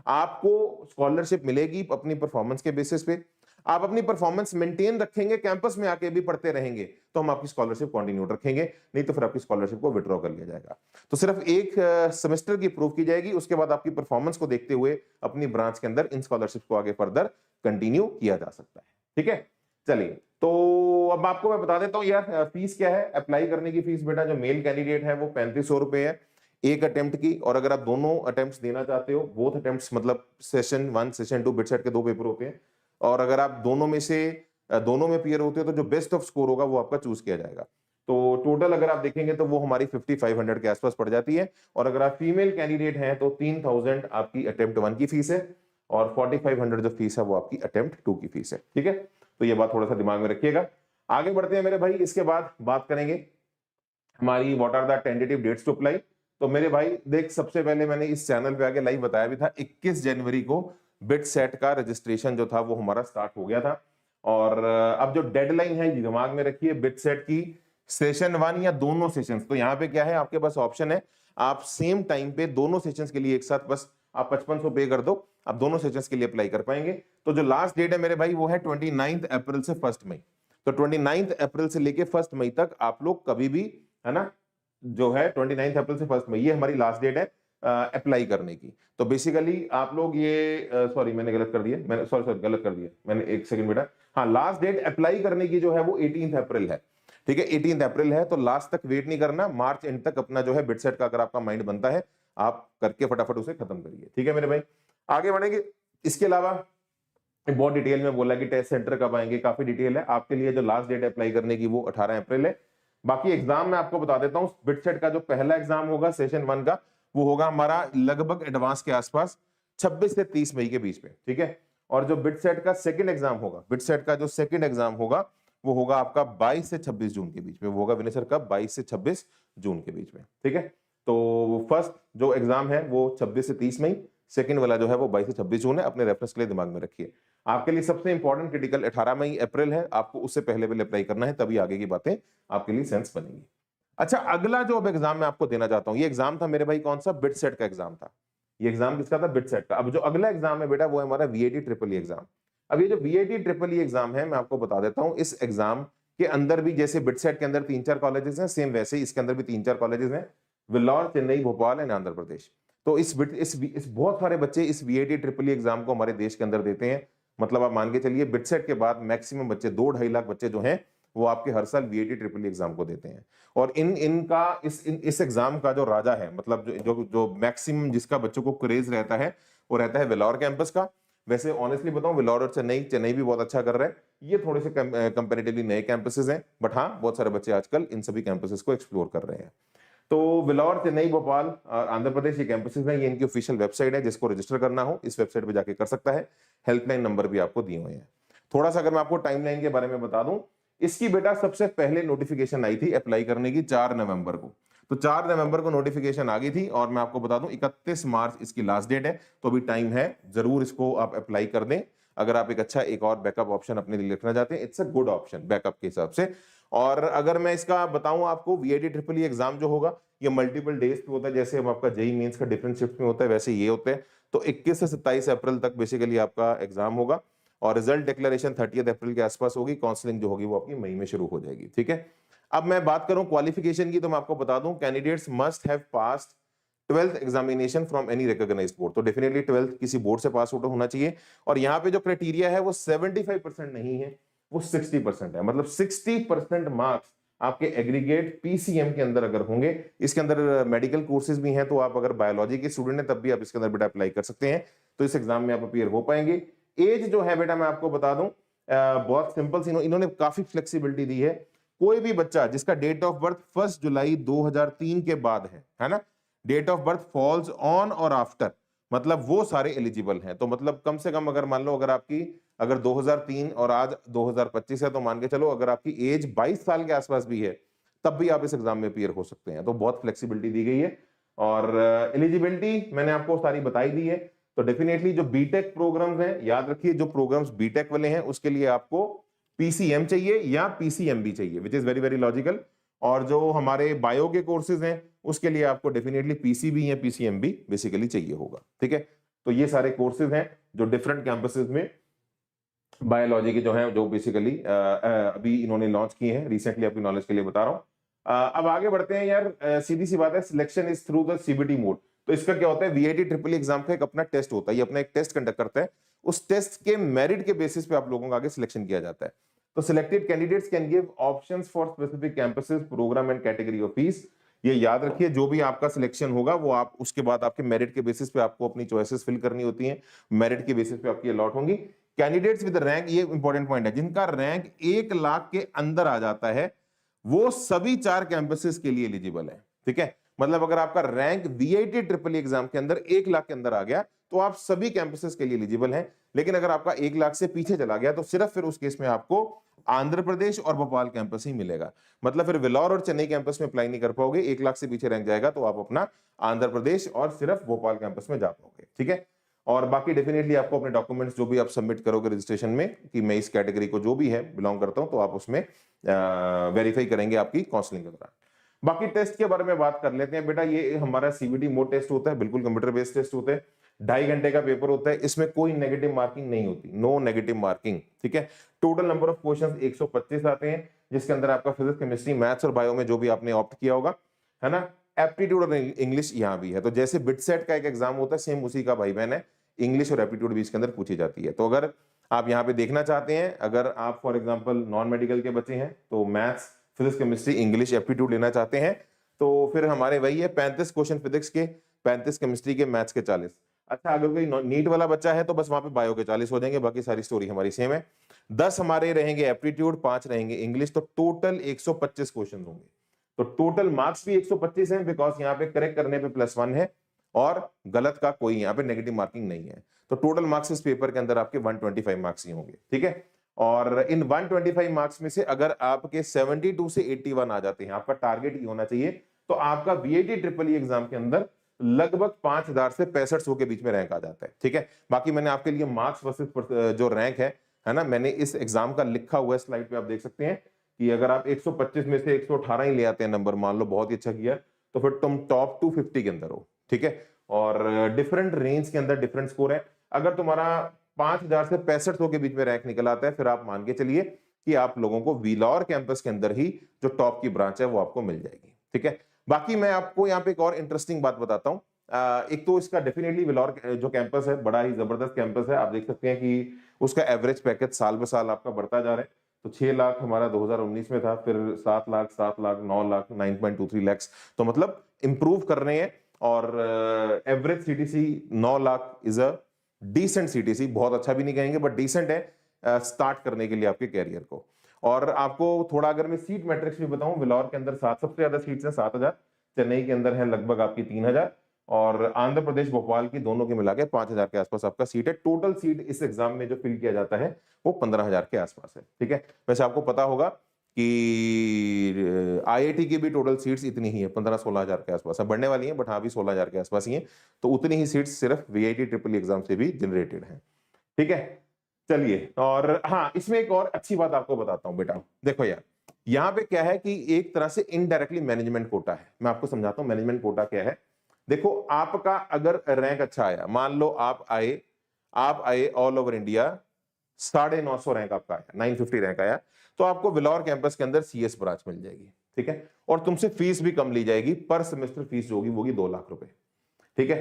आपको स्कॉलरशिप मिलेगी अपनी परफॉर्मेंस के बेसिस पे। आप अपनी परफॉर्मेंस मेंटेन रखेंगे, कैंपस में आके भी पढ़ते रहेंगे, तो हम आपकी स्कॉलरशिप कंटिन्यू रखेंगे, नहीं तो फिर आपकी स्कॉलरशिप को विड्रॉ कर लिया जाएगा। तो सिर्फ एक सेमेस्टर की प्रूव की जाएगी, उसके बाद आपकी परफॉर्मेंस को देखते हुए अपनी ब्रांच के अंदर इन स्कॉलरशिप को आगे फर्दर कंटिन्यू किया जा सकता है। ठीक है, चलिए, तो अब आपको मैं बता देता हूं यार फीस क्या है। अप्लाई करने की फीस बेटा, जो मेल कैंडिडेट है वो 3500 रुपए है एक अटेम्प्ट की, और अगर आप दोनों अटेम्प्ट्स देना चाहते हो, बोथ अटेम्प्ट्स मतलब सेशन 1 सेशन 2 बिटसेट के 2 पेपर होते हैं, और अगर आप दोनों में से दोनों में क्लियर होते हो तो जो बेस्ट ऑफ स्कोर होगा वो आपका चूज किया जाएगा। तो टोटल अगर आप देखेंगे तो वो हमारी 5500 के आसपास पड़ जाती है, और अगर आप फीमेल कैंडिडेट हैं तो 3000 आपकी अटेम्प्ट 1 की फीस है, और 4500 जो फीस है वो आपकी अटेम्प्ट 2 की फीस है। ठीक है, तो ये बात थोड़ा सा दिमाग में रखिएगा। आगे बढ़ते हैं मेरे भाई, इसके बाद बात करेंगे हमारी what are the tentative dates to apply. तो मेरे भाई देख, सबसे पहले मैंने इस चैनल पे आके लाइव बताया भी था, 21 जनवरी को बिट सेट का रजिस्ट्रेशन जो था वो हमारा स्टार्ट हो गया था, और अब जो डेडलाइन है ये दिमाग में रखिए, बिट सेट की सेशन 1 या दोनों सेशंस। तो यहाँ पे क्या है, आपके पास ऑप्शन है, आप सेम टाइम पे दोनों सेशंस के लिए एक साथ बस आप 5500 पे कर दो, आप दोनों सेशंस के लिए अप्लाई कर पाएंगे। तो जो लास्ट डेट है मेरे भाई वो है 29 अप्रैल से 1 मई। तो 29 अप्रैल से लेके 1 मई तक आप लोग कभी भी, है ना, जो है 29 अप्रैल से 1 मई, ये हमारी लास्ट डेट है अप्लाई करने की। तो बेसिकली आप लोग ये सॉरी मैंने गलत कर दिया, मैंने सॉरी गलत कर दिया मैंने, एक सेकंड बेटा। हाँ, लास्ट डेट अप्लाई करने की जो है वो 18 अप्रैल है। ठीक है, 18 अप्रैल है, तो लास्ट तक वेट नहीं करना, मार्च एंड तक अपना जो है बिटसेट का अगर आपका माइंड बनता है, आप करके फटाफट उसे खत्म करिए। ठीक है मेरे भाई, आगे बढ़ेंगे। इसके अलावा बहुत डिटेल में बोला कि टेस्ट सेंटर कब आएंगे, काफी डिटेल है आपके लिए। जो लास्ट डेट अप्लाई करने की वो 18 अप्रैल है। बाकी एग्जाम मैं आपको बता देता हूं, बिटसेट का जो पहला एग्जाम होगा सेशन 1 का, वो होगा हमारा लगभग एडवांस के आसपास 26 से 30 मई के बीच में, ठीक है। और जो बिटसेट का सेकंड एग्जाम होगा, बिटसेट का जो सेकंड एग्जाम होगा वो होगा आपका 22 से 26 जून के बीच में, वो होगा विनय सर का 22 से 26 जून के बीच में, ठीक है। तो फर्स्ट जो एग्जाम है वो 26 से 30 मई, सेकंड वाला जो है वो 22 से 26 जून है, अपने रेफरेंस के लिए दिमाग में रखिए। आपके लिए सबसे इंपॉर्टेंट क्रिटिकल 18 मई अप्रैल है, आपको उससे पहले पहले अप्लाई करना है, तभी आगे की बातें आपके लिए सेंस बनेगी। अच्छा, अगला जो अब एग्जाम मैं आपको देना चाहता हूं, ये एग्जाम था मेरे भाई कौन सा, बिटसेट का एग्जाम था। ये एग्जाम किसका था, बिटसेट का। अब जो अगला एग्जाम है बेटा वो है हमारा वीआईटी ट्रिपल ई एग्जाम। अब ये जो वीआईटी ट्रिपल ई एग्जाम है मैं आपको बता देता हूं, इस एग्जाम के अंदर भी जैसे बिटसेट के अंदर 3-4 कॉलेजेस हैं, सेम वैसे ही इसके अंदर भी 3-4 कॉलेजेस हैं, वेल्लोर, चेन्नई, भोपाल एंड आंध्र प्रदेश। तो इस बहुत सारे बच्चे इस वीआईटी ट्रिपल ई एग्जाम को हमारे देश के अंदर देते हैं। मतलब आप मान के चलिए बिटसेट के बाद मैक्सिमम बच्चे 2-2.5 लाख बच्चे जो हैं वो आपके हर साल वीआईटी ट्रिपल ई एग्जाम को देते हैं। और इस एग्जाम का जो राजा है, मतलब जो मैक्सिमम जिसका बच्चों को क्रेज रहता है वो रहता है वेल्लोर कैंपस का। वैसे ऑनेस्टली बताऊं, वेल्लोर और चेन्नई भी बहुत अच्छा कर रहे हैं, ये थोड़े से कंपैरेटिवली नए कैंपसेस हैं, बट हाँ बहुत सारे बच्चे आजकल इन सभी कैंपसेस को एक्सप्लोर कर रहे हैं। तो वेल्लोर, चेन्नई, भोपाल और आंध्र प्रदेश ये कैंपसेस हैं, ये इनकी ऑफिशियल वेबसाइट है, जिसको रजिस्टर करना हो इस वेबसाइट पे जाके कर सकता है। हेल्पलाइन नंबर भी आपको दिए हुए हैं। थोड़ा सा अगर मैं आपको टाइमलाइन के बारे में बता दूं, इसकी बेटा सबसे पहले नोटिफिकेशन आई थी अप्लाई करने की 4 नवंबर को। तो 4 नवंबर को नोटिफिकेशन आ गई थी, और मैं आपको बता दूं 31 मार्च इसकी लास्ट डेट है, तो अभी टाइम है, जरूर इसको आप अप्लाई कर दें। अगर आप एक और बैकअप ऑप्शन अपने लिए रखना चाहते हैं, it's a good option backup के हिसाब से। और अगर मैं इसका बताऊं आपको, वीआईटी ट्रिपल ई एग्जाम जो होगा ये मल्टीपल डेज पे होता है, जैसे हम आपका जेईई मेंस का डिफरेंट शिफ्ट में होता है वैसे ये होते हैं। तो 21 से 27 अप्रैल तक बेसिकली आपका एग्जाम होगा, और रिजल्ट डिक्लेरेशन 30 अप्रैल के आसपास होगी, काउंसलिंग जो होगी वो आपकी मई में शुरू हो जाएगी, ठीक है। अब मैं बात करूं क्वालिफिकेशन की, तो मैं आपको बता दूं candidates must have passed 12th examination from any recognised board. तो डेफिनेटली 12th किसी बोर्ड से पास आउट होना चाहिए। और यहाँ पे जो क्राइटेरिया है वो 75% नहीं है, वो 60% है। मतलब 60% मार्क्स आपके एग्रीगेट पीसीएम के अंदर अगर होंगे, इसके अंदर मेडिकल कोर्सेज भी हैं, तो आप अगर बायोलॉजी के स्टूडेंट हैं तब भी आप इसके अंदर बेटा अप्लाई कर सकते हैं, तो इस एग्जाम में आप अपीयर हो पाएंगे। एज जो है बेटा मैं आपको बता दूं, बहुत सिंपल, इन्होंने काफी फ्लेक्सिबिलिटी दी है। कोई भी बच्चा जिसका डेट ऑफ बर्थ 1 जुलाई 2003 के बाद है ना, date of birth falls on or after, मतलब वो सारे एलिजिबल हैं। तो मतलब कम से कम अगर मान लो अगर 2003 और आज 2025 है, तो मान के चलो अगर आपकी एज 22 साल के आसपास भी है, तब भी आप इस एग्जाम में अपीयर हो सकते हैं। तो बहुत फ्लेक्सिबिलिटी दी गई है। और एलिजिबिलिटी मैंने आपको सारी बताई दी है। तो डेफिनेटली जो बीटेक प्रोग्राम्स हैं, याद रखिए जो प्रोग्राम्स बीटेक वाले हैं उसके लिए आपको पीसीएम चाहिए या पीसीएमबी चाहिए, विच इज वेरी वेरी लॉजिकल। और जो हमारे बायो के कोर्सेज हैं उसके लिए आपको डेफिनेटली पीसीबी या पीसीएमबी बेसिकली चाहिए होगा, ठीक है। तो ये सारे कोर्सेज हैं जो डिफरेंट कैंपसेस में बायोलॉजी के जो है, जो बेसिकली अभी इन्होंने लॉन्च किए हैं रिसेंटली, आपकी नॉलेज के लिए बता रहा हूं। अब आगे बढ़ते हैं यार, सीधी सी बात है, selection is through the CBT mode. तो इसका क्या होता है, वीआईटी ट्रिपल एग्जाम का एक अपना टेस्ट होता है, ये अपना एक टेस्ट कंडक्ट करता है, उस टेस्ट के मेरिट के बेसिस पे आप लोगों का आगे सिलेक्शन किया जाता है। तो selected candidates can give options for specific campuses, programme and category of fees. ये याद रखिए, जो भी आपका सिलेक्शन होगा वो आप उसके बाद आपके मेरिट के बेसिस पे आपको अपनी चॉइसेस फिल करनी होती हैं, मेरिट के बेसिस पे आपकी अलॉट होंगी। कैंडिडेट्स विद रैंक, ये इंपॉर्टेंट पॉइंट है, जिनका रैंक 1 लाख के अंदर आ जाता है वो सभी 4 कैंपसेस के लिए एलिजिबल है, ठीक है। मतलब अगर आपका रैंक वीआईटी ट्रिपल एग्जाम के अंदर 1 लाख के अंदर आ गया तो आप सभी कैंपसेस के लिए एलिजिबल हैं। लेकिन अगर आपका 1 लाख से पीछे चला गया तो सिर्फ फिर उस केस में आपको आंध्र प्रदेश और भोपाल कैंपस ही मिलेगा। मतलब फिर वेल्लोर और चेन्नई कैंपस में अप्लाई नहीं कर पाओगे, 1 लाख से पीछे रैंक जाएगा तो आप अपना आंध्र प्रदेश और सिर्फ भोपाल कैंपस में जा पाओगे, ठीक है। और बाकी डेफिनेटली आपको अपने डॉक्यूमेंट्स जो भी आप सबमिट करोगे रजिस्ट्रेशन में कि मैं इस कैटेगरी को जो भी है बिलोंग करता हूं, तो आप उसमें वेरीफाई करेंगे आपकी काउंसलिंग के दौरान। बाकी टेस्ट के बारे में बात कर लेते हैं बेटा। ये हमारा सीबीटी मोड टेस्ट होता है, बिल्कुल कंप्यूटर बेस्ड टेस्ट होते हैं, 2.5 घंटे का पेपर होता है, इसमें कोई नेगेटिव मार्किंग नहीं होती, नो नेगेटिव मार्किंग, ठीक है। टोटल नंबर ऑफ क्वेश्चंस 125 आते हैं, जिसके अंदर आपका फिजिक्स, केमिस्ट्री, मैथ्स और बायो में जो भी आपने ऑप्ट किया होगा, है ना। एप्टीट्यूड और इंग्लिश यहाँ भी है। तो जैसे बिटसेट का एक एग्जाम होता है, सेम उसी का भाई बहन है, इंग्लिश और एप्टीट्यूड भी इसके अंदर पूछी जाती है। तो अगर आप यहाँ पे देखना चाहते हैं, अगर आप फॉर एग्जांपल नॉन मेडिकल के बच्चे हैं तो maths, physics, chemistry, English, aptitude लेना चाहते हैं, तो फिर हमारे वही है 35 क्वेश्चन फिजिक्स के, 35 केमिस्ट्री के, मैथ्स के 40। अच्छा, अगर कोई नीट वाला बच्चा है तो बस वहां पे बायो के 40 हो जाएंगे, बाकी सारी स्टोरी हमारी सेम है। 10 हमारे रहेंगे एप्टीट्यूड, 5 रहेंगे इंग्लिश, तो टोटल 125 क्वेश्चन होंगे। तो टोटल मार्क्स भी 125 हैं, बिकॉज यहाँ पे करेक्ट करने पे +1 है और गलत का कोई यहाँ पे नेगेटिव मार्किंग नहीं है। तो टोटल मार्क्स इस पेपर के अंदर आपके 125 मार्क्स ही होंगे, ठीक है। और इन 125 मार्क्स में से अगर आपके 72 से 81 आ जाते हैं, आपका टारगेट ये होना चाहिए, तो आपका बीआईटी ट्रिपल ई एग्जाम के अंदर लगभग 5000 से 6500 के बीच में रैंक आ जाता है, ठीक है। बाकी मैंने आपके लिए मार्क्स वर्सेस जो रैंक है ना, मैंने इस एग्जाम का लिखा हुआ है, स्लाइड पे आप देख सकते हैं कि अगर आप 125 में से 118 ही ले आते हैं नंबर, मान लो बहुत ही अच्छा किया, तो फिर तुम टॉप 250 के अंदर हो, ठीक है। और डिफरेंट रेंज के अंदर डिफरेंट स्कोर है। अगर तुम्हारा 5000 से 6500 के बीच में रैंक निकल आता है, फिर आप मान के चलिए कि आप लोगों को वीलौर कैंपस के अंदर ही जो टॉप की ब्रांच है वो आपको मिल जाएगी, ठीक है। बाकी मैं आपको यहाँ पे एक और इंटरेस्टिंग बात बताता हूँ। एक तो इसका डेफिनेटली विलौर जो कैंपस है बड़ा ही जबरदस्त कैंपस है। आप देख सकते हैं कि उसका एवरेज पैकेज साल ब साल आपका बढ़ता जा रहा है। तो 6 लाख हमारा 2019 में था, फिर 7 लाख, 7 लाख, 9 लाख, 9.23 लाख, तो मतलब इंप्रूव कर रहे हैं। और average CTC 9 lakh is a decent CTC, बहुत अच्छा भी नहीं कहेंगे बट डिसेंट है स्टार्ट करने के लिए आपके कैरियर को। और आपको थोड़ा अगर मैं सीट मैट्रिक्स भी बताऊं, विलौर के अंदर 7 सबसे ज्यादा सीट्स हैं 7000, चेन्नई के अंदर है लगभग आपकी 3000, और आंध्र प्रदेश भोपाल की दोनों के मिला के 5000 के आसपास आपका सीट है। टोटल सीट इस एग्जाम में जो फिल किया जाता है वो 15000 के आसपास है, ठीक है। वैसे आपको पता होगा कि आईआईटी की भी टोटल सीट्स इतनी ही है, 15-16 हजार के आसपास है, बढ़ने वाली हैं बट हाँ भी 16 हजार के आसपास ही है। तो उतनी ही सीट्स सिर्फ वीआईटी ट्रिपल एग्जाम से भी जनरेटेड है, ठीक है। चलिए, और हाँ इसमें एक और अच्छी बात आपको बताता हूं बेटा। देखो यार, यहाँ पे क्या है कि एक तरह से इनडायरेक्टली मैनेजमेंट कोटा है। मैं आपको समझाता हूँ मैनेजमेंट कोटा क्या है। देखो, आपका अगर रैंक अच्छा आया, मान लो आप आए ऑल ओवर इंडिया 950 रैंक आपका आया, 950 रैंक आया, तो आपको विलौर कैंपस के अंदर सीएस ब्रांच मिल जाएगी, ठीक है। और तुमसे फीस भी कम ली जाएगी, पर सेमेस्टर फीस जो होगी वो होगी 2 लाख रुपए, ठीक है।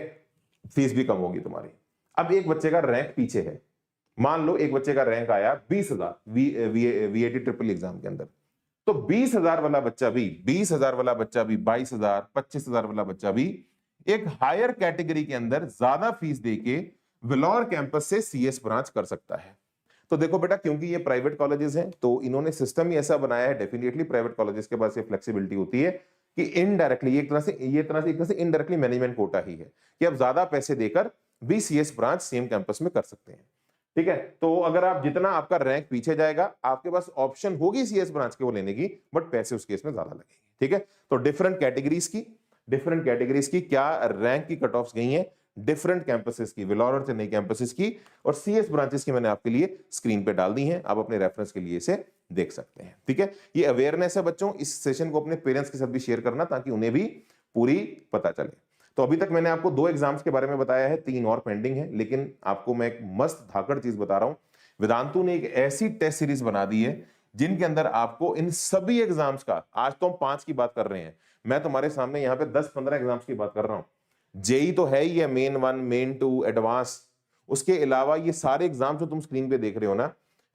फीस भी कम होगी तुम्हारी। अब एक बच्चे का रैंक पीछे है, मान लो एक बच्चे का रैंक आया 20,000 वीआईटी ट्रिपल एग्जाम के अंदर, तो 20,000 वाला बच्चा भी, 20,000 वाला बच्चा भी, 22,000, 25,000 वाला बच्चा भी एक हायर कैटेगरी के अंदर ज्यादा फीस देके विलौर कैंपस से सीएस ब्रांच कर सकता है। तो देखो बेटा, क्योंकि ये प्राइवेट कॉलेजेस हैं तो इन्होंने सिस्टम ही ऐसा बनाया है। डेफिनेटली प्राइवेट कॉलेजेस के पास ये फ्लेक्सिबिलिटी होती है कि इनडायरेक्टली एक तरह से इनडायरेक्टली मैनेजमेंट कोटा ही है कि आप ज्यादा पैसे देकर भी सीएस ब्रांच सेम कैंपस में कर सकते हैं, ठीक है। तो अगर आप जितना आपका रैंक पीछे जाएगा, आपके पास ऑप्शन होगी सीएस ब्रांच के वो लेने की, बट पैसे उस केस में ज्यादा लगेंगे, ठीक है। तो डिफरेंट कैटेगरीज की क्या रैंक की कट ऑफ्स गई हैं, डिफरेंट कैंपसेस की, विलौर और चेन्नई कैंपसेस की, और सीएस ब्रांचेस की मैंने आपके लिए स्क्रीन पे डाल दी हैं। आप अपने रेफरेंस के लिए इसे देख सकते हैं, ठीक है। ये अवेयरनेस है बच्चों, इस सेशन को अपने पेरेंट्स के साथ भी शेयर करना ताकि उन्हें भी पूरी पता चले। तो अभी तक मैंने आपको 2 एग्जाम्स के बारे में बताया है, 3 और पेंडिंग है, लेकिन आपको मैं एक मस्त धाकड़ चीज बता रहा हूं। वेदांतु ने एक ऐसी टेस्ट सीरीज बना दी है जिनके अंदर आपको इन सभी एग्जाम्स का, आज तो हम 5 की बात कर रहे हैं, मैं तुम्हारे सामने यहाँ पे 10-15 एग्जाम्स की बात कर रहा हूं। जेई तो है ही है, मेन 1, मेन 2, एडवांस, उसके अलावा ये सारे एग्जाम जो तुम स्क्रीन पे देख रहे हो ना,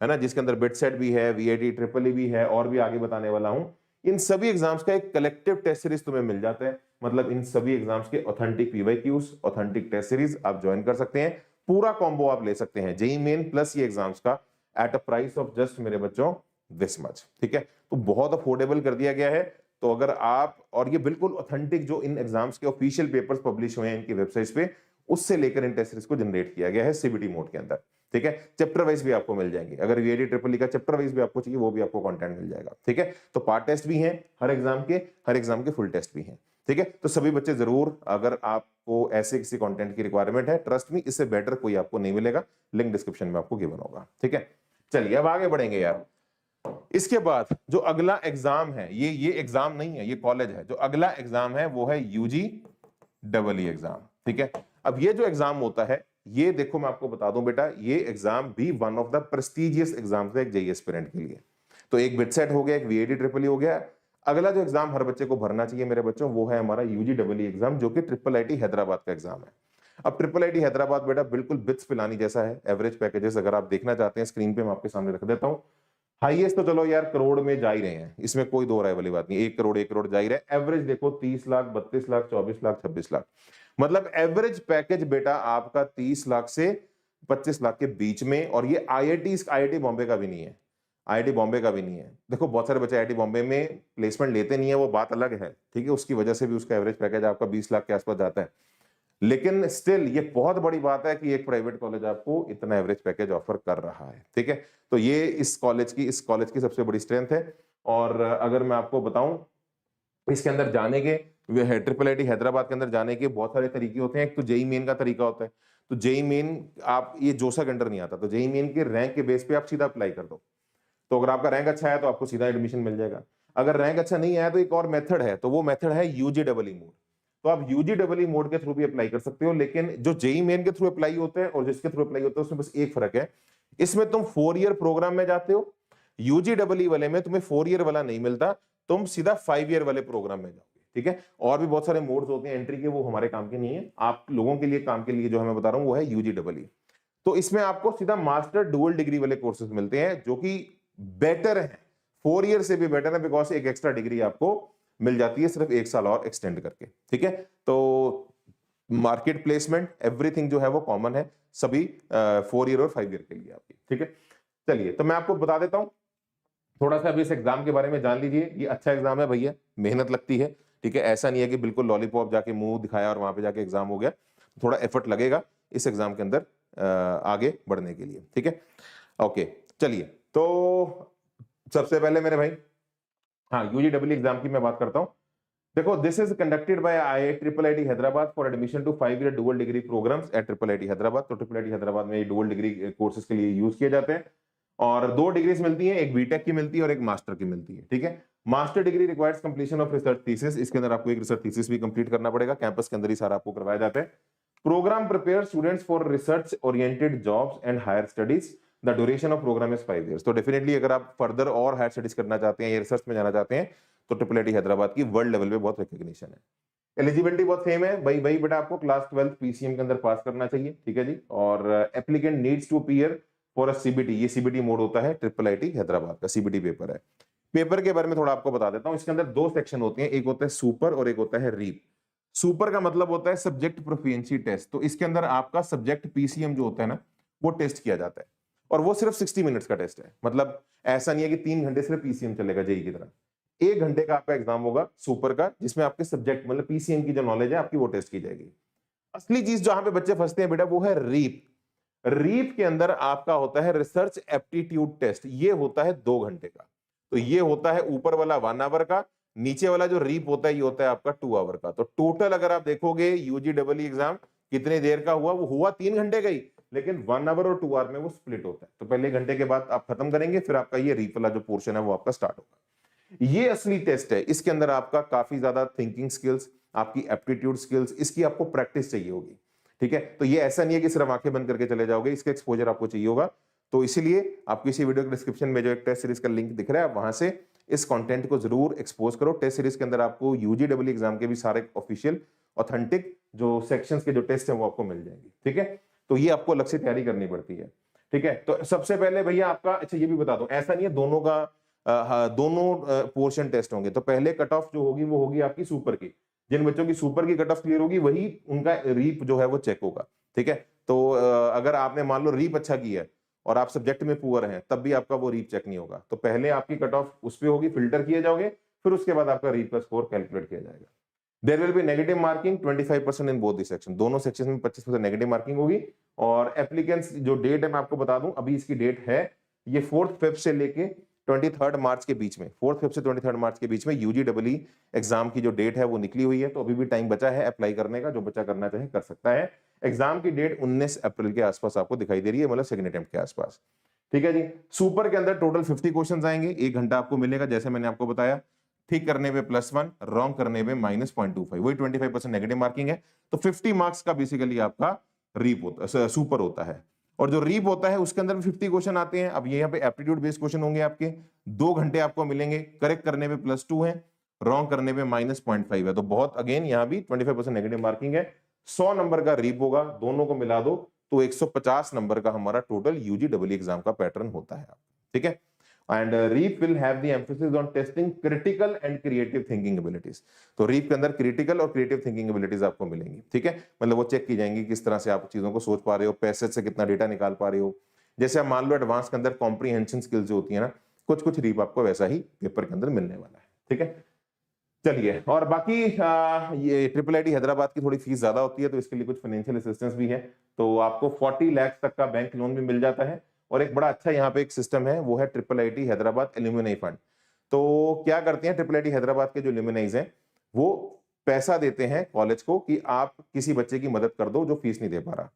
है ना, जिसके अंदर बिट सेट भी है, वीआईटी ट्रिपल ई भी है, और भी आगे बताने वाला हूं, इन सभी एग्जाम्स का एक कलेक्टिव टेस्ट सीरीज तुम्हें मिल जाता है। मतलब इन सभी एग्जाम्स के authentic PYQs, authentic taste series आप ज्वाइन कर सकते हैं। पूरा कॉम्बो आप ले सकते हैं, जेई मेन प्लस ये एग्जाम्स का, at a price of just मेरे बच्चों दिस मच, ठीक है। तो बहुत अफोर्डेबल कर दिया गया है। तो अगर आप, और ये बिल्कुल ऑथेंटिक जो इन एग्जाम्स के ऑफिशियल पेपर्स पब्लिश हुए हैं इनकी वेबसाइट्स पे, उससे लेकर इन टेस्ट सीरीज को जनरेट किया गया है सीबीटी मोड के अंदर, ठीक है। चैप्टर वाइज भी आपको मिल जाएंगे, अगर वीआईटी ट्रिपल ई का चैप्टर वाइज भी आपको चाहिए वो भी आपको कंटेंट मिल जाएगा, ठीक है। तो पार्ट टेस्ट भी हैं हर एग्जाम के फुल टेस्ट भी हैं, ठीक है। तो सभी बच्चे जरूर, अगर आपको ऐसे किसी कंटेंट की रिक्वायरमेंट है, ट्रस्ट मी इससे बेटर कोई आपको नहीं मिलेगा, लिंक डिस्क्रिप्शन में आपको गिवन होगा, ठीक है। चलिए अब आगे बढ़ेंगे यार। इसके बाद जो अगला एग्जाम है, ये एग्जाम नहीं है, ये कॉलेज है। जो अगला एग्जाम है वो है यूजी डबल ई एग्जाम, ठीक है। अब ये जो एग्जाम होता है, ये देखो मैं आपको बता दूं बेटा, ये एग्जाम भी one of the prestigious exam है एक जेईई एस्पिरेंट के लिए। तो एक बिट सेट हो गया, एक वीआईटी ट्रिपल ई हो गया। अगला जो एग्जाम हर बच्चे को भरना चाहिए मेरे बच्चों, वो है हमारा यूजी डबल ई एग्जाम, जो कि ट्रिपल आईटी हैदराबाद का एग्जाम है। अब ट्रिपल आईटी हैदराबाद बेटा बिल्कुल बिट्स पिलानी जैसा है। एवरेज पैकेजेस अगर आप देखना चाहते हैं, स्क्रीन पे मैं आपके सामने रख देता हूं। हाईएस्ट तो चलो यार करोड़ में जा ही रहे हैं, इसमें कोई दो राय वाली बात नहीं, 1 करोड़ जा ही रहे हैं। एवरेज देखो 30 लाख, 32 लाख, 24 लाख, 26 लाख, मतलब एवरेज पैकेज बेटा आपका 30 लाख से 25 लाख के बीच में। और ये आईआईटी बॉम्बे का भी नहीं है, आईआईटी बॉम्बे का भी नहीं है। देखो बहुत सारे बच्चे आईआईटी बॉम्बे में प्लेसमेंट लेते नहीं है, वो बात अलग है, ठीक है, उसकी वजह से भी उसका एवरेज पैकेज आपका 20 लाख के आसपास जाता है, लेकिन स्टिल ये बहुत बड़ी बात है कि एक प्राइवेट कॉलेज आपको इतना एवरेज पैकेज ऑफर कर रहा है, ठीक है। तो ये इस कॉलेज की सबसे बड़ी स्ट्रेंथ है। और अगर मैं आपको बताऊं इसके अंदर जाने के, वे है ट्रिपल आईटी हैदराबाद के अंदर जाने के बहुत सारे तरीके होते हैं। एक तो जेई मेन का तरीका होता है, तो जेई मेन आप ये जोसा के अंडर नहीं आता, तो जेई मेन के रैंक के बेस पे आप सीधा अप्लाई कर दो। तो अगर आपका रैंक अच्छा है तो आपको सीधा एडमिशन मिल जाएगा। अगर रैंक अच्छा नहीं आया तो एक और मेथड है, तो वो मेथड है यूजीडब्ल्यू मोड। तो आप यूजीडब्ल्यू मोड के थ्रू भी अप्लाई कर सकते हो, लेकिन जो जेई मेन के थ्रू अप्लाई होता है और जिसके थ्रू अप्लाई होता है उसमें बस एक फर्क है, इसमें तुम 4 ईयर प्रोग्राम में जाते हो, यूजीडब्ल्यू वाले में तुम्हें 4 ईयर वाला नहीं मिलता, तुम सीधा 5 ईयर वाले प्रोग्राम में जाओगे, ठीक है। और भी बहुत सारे मोड्स होते हैं एंट्री के, वो हमारे काम के नहीं है, आप लोगों के लिए काम के लिए जो हमें बता रहा हूं वो है यूजीडब्ल्यू। तो इसमें आपको सीधा मास्टर डुअल डिग्री वाले कोर्सेज मिलते हैं जो कि बेटर है, 4 ईयर से भी बेटर है, बिकॉज एक एक्स्ट्रा डिग्री आपको मिल जाती है सिर्फ 1 साल और एक्सटेंड करके, ठीक है। तो मार्केट प्लेसमेंट एवरीथिंग जो है वो कॉमन है सभी 4 ईयर और 5 ईयर के लिए आपकी, ठीक है। चलिए तो मैं आपको बता देता हूं थोड़ा सा अभी इस एग्जाम के बारे में जान लीजिए। ये अच्छा एग्जाम है भैया, मेहनत लगती है, ठीक है, ऐसा नहीं है कि बिल्कुल लॉलीपॉप जाके मुंह दिखाया और वहां पे जाके एग्जाम हो गया। थोड़ा एफर्ट लगेगा इस एग्जाम के अंदर आगे बढ़ने के लिए, ठीक है। ओके चलिए, तो सबसे पहले मेरे भाई, हाँ यूजीडब्ल्यू एग्जाम की मैं बात करता हूं। देखो this is conducted by I triple IT Hyderabad for admission to 5 year dual degree programs at triple IT Hyderabad. तो ट्रिपल आईटी हैदराबाद में डुअल डिग्री कोर्सेज के लिए यूज किए जाते हैं और 2 डिग्रीज मिलती हैं, एक बीटेक की मिलती है और एक मास्टर की मिलती है, ठीक है। Master degree requires completion of research thesis, इसके अंदर आपको एक रिसर्च थीसिस भी कंप्लीट करना पड़ेगा, कैंपस के अंदर ही सारा आपको करवाया जाता है। Program prepare students for research oriented jobs and higher studies, the duration of program is 5 years. तो डेफिनेटली अगर आप फर्दर और हायर स्टडीज करना चाहते हैं या रिसर्च में जाना चाहते हैं तो ट्रिपल आईटी हैदराबाद की वर्ल्ड लेवल पे बहुत रिकॉग्निशन है। एलिजिबिलिटी बहुत सेम है भाई बेटा, आपको क्लास 12 पीसीएम के अंदर पास करना चाहिए, ठीक है जी। और applicant needs to appear for a CBT, ये सीबीटी मोड होता है ट्रिपल आईटी हैदराबाद का, सीबीटी पेपर है। पेपर के बारे में थोड़ा आपको बता देता हूं, इसके अंदर 2 सेक्शन होते हैं, एक होता है सुपर और एक होता है रीप। सुपर का मतलब होता है सब्जेक्ट प्रोफिशिएंसी टेस्ट, तो इसके अंदर आपका सब्जेक्ट पीसीएम जो होता है ना वो टेस्ट किया जाता है और वो सिर्फ 60 मिनट्स का टेस्ट है। मतलब ऐसा नहीं है कि 3 घंटे सिर्फ पीसीएम चलेगा जेई की तरह, 1 घंटे का आपका एग्जाम होगा सुपर का, जिसमें आपके सब्जेक्ट मतलब पीसीएम की जो नॉलेज है आपकी वो टेस्ट की जाएगी। असली चीज जहां पे बच्चे फंसते हैं बेटा वो है रीप। रीप के अंदर आपका होता है रिसर्च एप्टीट्यूड टेस्ट, ये होता है 2 घंटे का। तो ये होता है ऊपर वाला 1 आवर का, नीचे वाला जो रीप होता है ये होता है आपका 2 आवर का। तो टोटल अगर आप देखोगे यूजीडब्ल्यू एग्जाम कितने देर का हुआ, वो हुआ 3 घंटे का ही, लेकिन 1 आवर और 2 आवर में वो स्प्लिट होता है। तो पहले 1 घंटे के बाद आप खत्म करेंगे, फिर आपका ये रीप वाला जो पोर्शन है वो आपका स्टार्ट होगा। ये असली टेस्ट है, इसके अंदर आपका काफी ज्यादा थिंकिंग स्किल्स, आपकी एप्टीट्यूड स्किल्स, इसकी आपको प्रैक्टिस चाहिए होगी, ठीक है। तो ये ऐसा नहीं है कि सिर्फ आंखें बंद करके चले जाओगे, इसका एक्सपोजर आपको चाहिए होगा। तो इसीलिए आपको इसी वीडियो के डिस्क्रिप्शन में जो एक टेस्ट सीरीज का लिंक दिख रहा है, वहां से इस कंटेंट को जरूर एक्सपोज करो। टेस्ट सीरीज के अंदर आपको यूजीडब्ल्यू एग्जाम के भी सारे ऑफिशियल ऑथेंटिक जो सेक्शंस के जो टेस्ट हैं वो आपको मिल जाएंगे, ठीक है। तो ये आपको अलग से तैयारी करनी पड़ती है, ठीक है। तो सबसे पहले भैया आपका, अच्छा ये भी बता दो, ऐसा नहीं है दोनों का दोनों पोर्शन टेस्ट होंगे। तो पहले कट ऑफ जो होगी वो होगी आपकी सुपर की, जिन बच्चों की सुपर की कट ऑफ क्लियर होगी वही उनका रीप जो है वो चेक होगा, ठीक है। तो अगर आपने मान लो रीप अच्छा किया है और आप सब्जेक्ट में पुअर हैं, तब भी आपका वो रीप चेक नहीं होगा। तो पहले आपकी कट ऑफ उस पे होगी, फिल्टर किए जाओगे, फिर उसके बाद आपका रीप का स्कोर कैलकुलेट किया जाएगा। There will be negative marking 25% in both the section, दोनों सेक्शन में 25% नेगेटिव मार्किंग होगी। और एप्लीकेंट्स जो डेट है मैं आपको बता दूं, अभी इसकी डेट है ये 4 फेब से लेके 23 मार्च के बीच में, 4 फेब से 23 मार्च के बीच में यूजीडब्ल्यू एग्जाम की जो डेट है वो निकली हुई है। तो अभी भी टाइम बचा है अप्लाई करने का, जो बच्चा करना चाहे कर सकता है। एग्जाम की डेट 19 अप्रैल के आसपास आपको दिखाई दे रही है, मतलब सेकंड अटेम्प्ट के आसपास, ठीक है जी। सुपर के अंदर टोटल 50 क्वेश्चन आएंगे, 1 घंटा आपको मिलेगा, जैसे मैंने आपको बताया। ठीक करने पे +1, रॉन्ग करने पे -0.25, वही 25% नेगेटिव मार्किंग है। तो 50 मार्क्स का बेसिकली आपका रीप होता, सुपर होता है। और जो रीप होता है उसके अंदर भी 50 क्वेश्चन आते हैं। अब यहाँ पे एप्टीट्यूड बेस्ड क्वेश्चन होंगे आपके, 2 घंटे आपको मिलेंगे, करेक्ट करने पे +2 है, रॉन्ग करने पे -0.5 है। तो बहुत अगेन यहाँ भी 25% नेगेटिव मार्किंग है। 100 नंबर का रीप होगा, दोनों को मिला दो तो 150 नंबर का हमारा टोटल यूजीडब्ल्यू एग्जाम का पैटर्न होता है, ठीक है। And REAP will have the emphasis on testing critical and creative thinking abilities. तो रीप के अंदर क्रिटिकल और क्रिएटिव थिंकिंग एबिलिटीज आपको मिलेंगी, ठीक है। मतलब वो चेक की जाएंगी किस तरह से आप चीजों को सोच पा रहे हो, पैसेज से कितना डेटा निकाल पा रहे हो। जैसे आप मान लो एडवांस के अंदर कॉम्प्रीहेंशन स्किल्स जो होती है ना, कुछ कुछ रीप आपको वैसा ही पेपर के अंदर मिलने वाला है, ठीक है। चलिए, और बाकी ये ट्रिपल आईटी हैदराबाद की थोड़ी फीस ज्यादा होती है, तो इसके लिए कुछ फाइनेंशियल असिस्टेंस भी है। तो आपको 40 लाख तक का बैंक लोन भी मिल जाता है। और एक बड़ा अच्छा यहाँ पे एक सिस्टम है, वो है triple IT Hyderabad alumni fund. तो क्या करते हैं ट्रिपल आईटी हैदराबाद के जो एल्यूमिनाइज हैं, वो पैसा देते हैं कॉलेज को कि आप किसी बच्चे की मदद कर दो जो फीस नहीं दे पा रहा।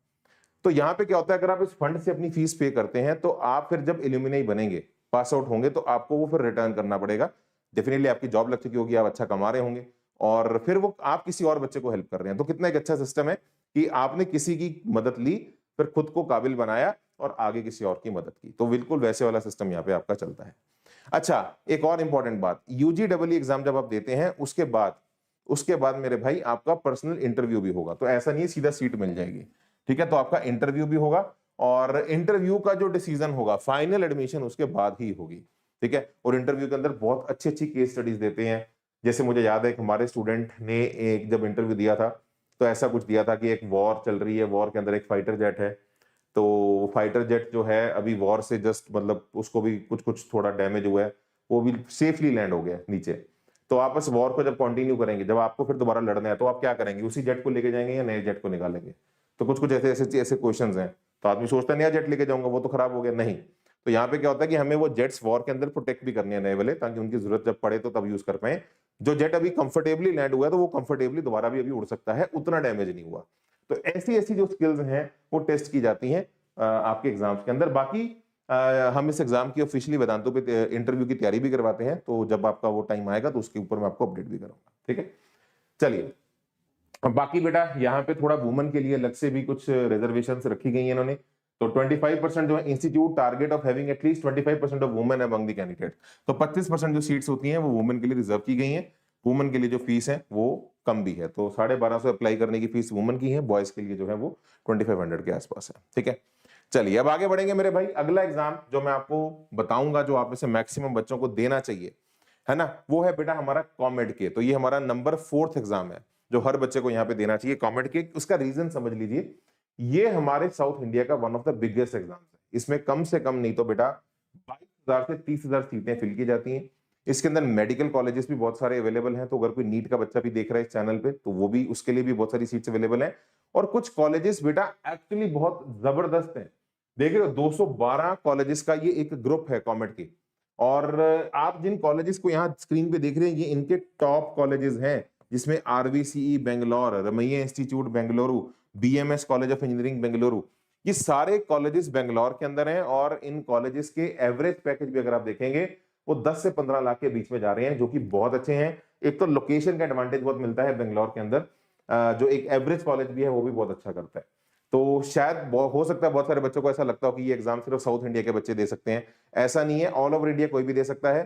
तो यहाँ पे क्या होता है, अगर आप इस फंड से अपनी फीस पे करते हैं, तो आप फिर जब एल्यूमिनाई बनेंगे, पास आउट होंगे, तो आपको वो फिर रिटर्न करना पड़ेगा। डेफिनेटली आपकी जॉब लग चुकी होगी, आप अच्छा कमा रहे होंगे, और फिर वो आप किसी और बच्चे को हेल्प कर रहे हैं। तो कितना एक अच्छा सिस्टम है कि आपने किसी की मदद ली, फिर खुद को काबिल बनाया और आगे किसी और की मदद की। तो बिल्कुल वैसे वाला सिस्टम यहाँ पे आपका चलता है। अच्छा, एक और इंपॉर्टेंट बात, यूजीडब्ल्यू एग्जाम जब आप देते हैं, उसके बाद मेरे भाई आपका पर्सनल इंटरव्यू भी होगा। तो ऐसा नहीं है सीधा सीट मिल जाएगी, ठीक है। तो आपका इंटरव्यू भी होगा, और इंटरव्यू का जो डिसीजन होगा, फाइनल एडमिशन उसके बाद ही होगी, ठीक है। और इंटरव्यू के अंदर बहुत अच्छी अच्छी केस स्टडीज देते हैं। जैसे मुझे याद है कि हमारे स्टूडेंट ने एक जब इंटरव्यू दिया था, तो ऐसा कुछ दिया था कि एक वॉर चल रही है, वॉर के अंदर एक फाइटर जेट है, तो फाइटर जेट जो है अभी वॉर से जस्ट मतलब उसको भी कुछ कुछ थोड़ा डैमेज हुआ है, वो भी सेफली लैंड हो गया नीचे। तो आप इस वॉर को जब कंटिन्यू करेंगे, जब आपको फिर दोबारा लड़ना है, तो आप क्या करेंगे, उसी जेट को लेके जाएंगे या नए जेट को निकालेंगे? तो कुछ कुछ ऐसे ऐसे ऐसे क्वेश्चंस हैं। तो आदमी सोचता है नया जेट लेके जाऊंगा, वो तो खराब हो गया, नहीं। तो यहाँ पे क्या होता है कि हमें वो जेट्स वॉर के अंदर प्रोटेक्ट भी करने हैं नए वाले, ताकि उनकी जरूरत जब पड़े तो तब यूज कर पाए। जो जेट अभी कंफर्टेबली लैंड हुआ है, तो वो कंफर्टेबली दोबारा भी अभी उड़ सकता है, उतना डैमेज नहीं हुआ। तो ऐसी ऐसी जो स्किल्स हैं वो टेस्ट की जाती हैं आपके एग्जाम्स के अंदर। बाकी हम इस एग्जाम की ऑफिशियली वेदांतों पे इंटरव्यू की तैयारी भी करवाते हैं, तो जब आपका वो टाइम आएगा तो उसके ऊपर मैं आपको अपडेट भी करूंगा, ठीक है। चलिए, बाकी बेटा यहाँ पे थोड़ा वुमेन के लिए अलग से भी कुछ रिजर्वेशन रखी गई है इन्होंने। तो 25% जो है institute target of having at least 25% of women among the candidate. तो 25% जो सीट्स होती हैं वो वुमेन के लिए रिजर्व की गई हैं। वुमेन के लिए जो फीस है वो कम भी है, तो 1250 अप्लाई करने की फीस वुमेन की है, बॉयज के लिए जो है वो 2500 के आसपास है, ठीक है। चलिए, अब आगे बढ़ेंगे मेरे भाई। अगला एग्जाम जो मैं आपको बताऊंगा, जो आप में से मैक्सिमम बच्चों को देना चाहिए, है ना, वो है बेटा हमारा कॉमेड के। तो ये हमारा नंबर 4th एग्जाम है जो हर बच्चे को यहाँ पे देना चाहिए, कॉमेड के। उसका रीजन समझ लीजिए, ये हमारे साउथ इंडिया का one of the biggest exam है। इसमें कम से कम नहीं तो बेटा 22,000 से 30,000 सीटें फिल की जाती हैं। इसके अंदर मेडिकल कॉलेजेस भी बहुत सारे अवेलेबल हैं, तो अगर कोई नीट का बच्चा भी देख रहा है इस चैनल पे, तो वो भी, उसके लिए भी बहुत सारी सीट्स अवेलेबल हैं। और कुछ कॉलेजेस बेटा एक्चुअली बहुत जबरदस्त हैं। देख रहे हो, 212 कॉलेजेस का ये एक ग्रुप है कॉमेड की। और आप जिन कॉलेजेस को यहाँ स्क्रीन पे देख रहे हैं, ये इनके टॉप कॉलेजेस हैं, जिसमें RVCE Bangalore, Ramaiah institute Bengaluru, BMS college of engineering Bengaluru, ये सारे कॉलेजेस बेंगलोर के अंदर हैं। और इन कॉलेजेस के एवरेज पैकेज भी अगर आप देखेंगे, वो 10 से 15 लाख के बीच में जा रहे हैं, जो कि बहुत अच्छे हैं। एक तो लोकेशन का एडवांटेज बहुत मिलता है बेंगलोर के अंदर, जो एक एवरेज कॉलेज भी है वो भी बहुत अच्छा करता है। तो शायद हो सकता है बहुत सारे बच्चों को ऐसा लगता हो कि ये एग्जाम सिर्फ साउथ इंडिया के बच्चे दे सकते हैं। ऐसा नहीं है, ऑल ओवर इंडिया कोई भी दे सकता है।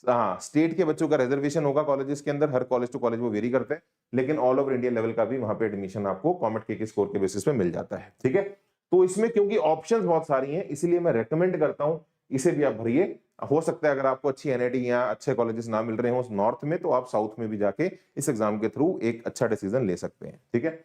हाँ, स्टेट के बच्चों का रिजर्वेशन होगा कॉलेजेस के अंदर, हर कॉलेज टू कॉलेज वो वेरी करते हैं, लेकिन ऑल ओवर इंडिया लेवल का भी वहां पे एडमिशन आपको कॉमेड के स्कोर के बेसिस पे मिल जाता है, ठीक है। तो इसमें क्योंकि ऑप्शंस बहुत सारी हैं, इसलिए मैं रेकमेंड करता हूं इसे भी आप भरिए। हो सकता है अगर आपको अच्छी एनआईटी या अच्छे कॉलेजेस ना मिल रहे हो नॉर्थ में, तो आप साउथ में भी जाके इस एग्जाम के थ्रू एक अच्छा डिसीजन ले सकते हैं, ठीक है।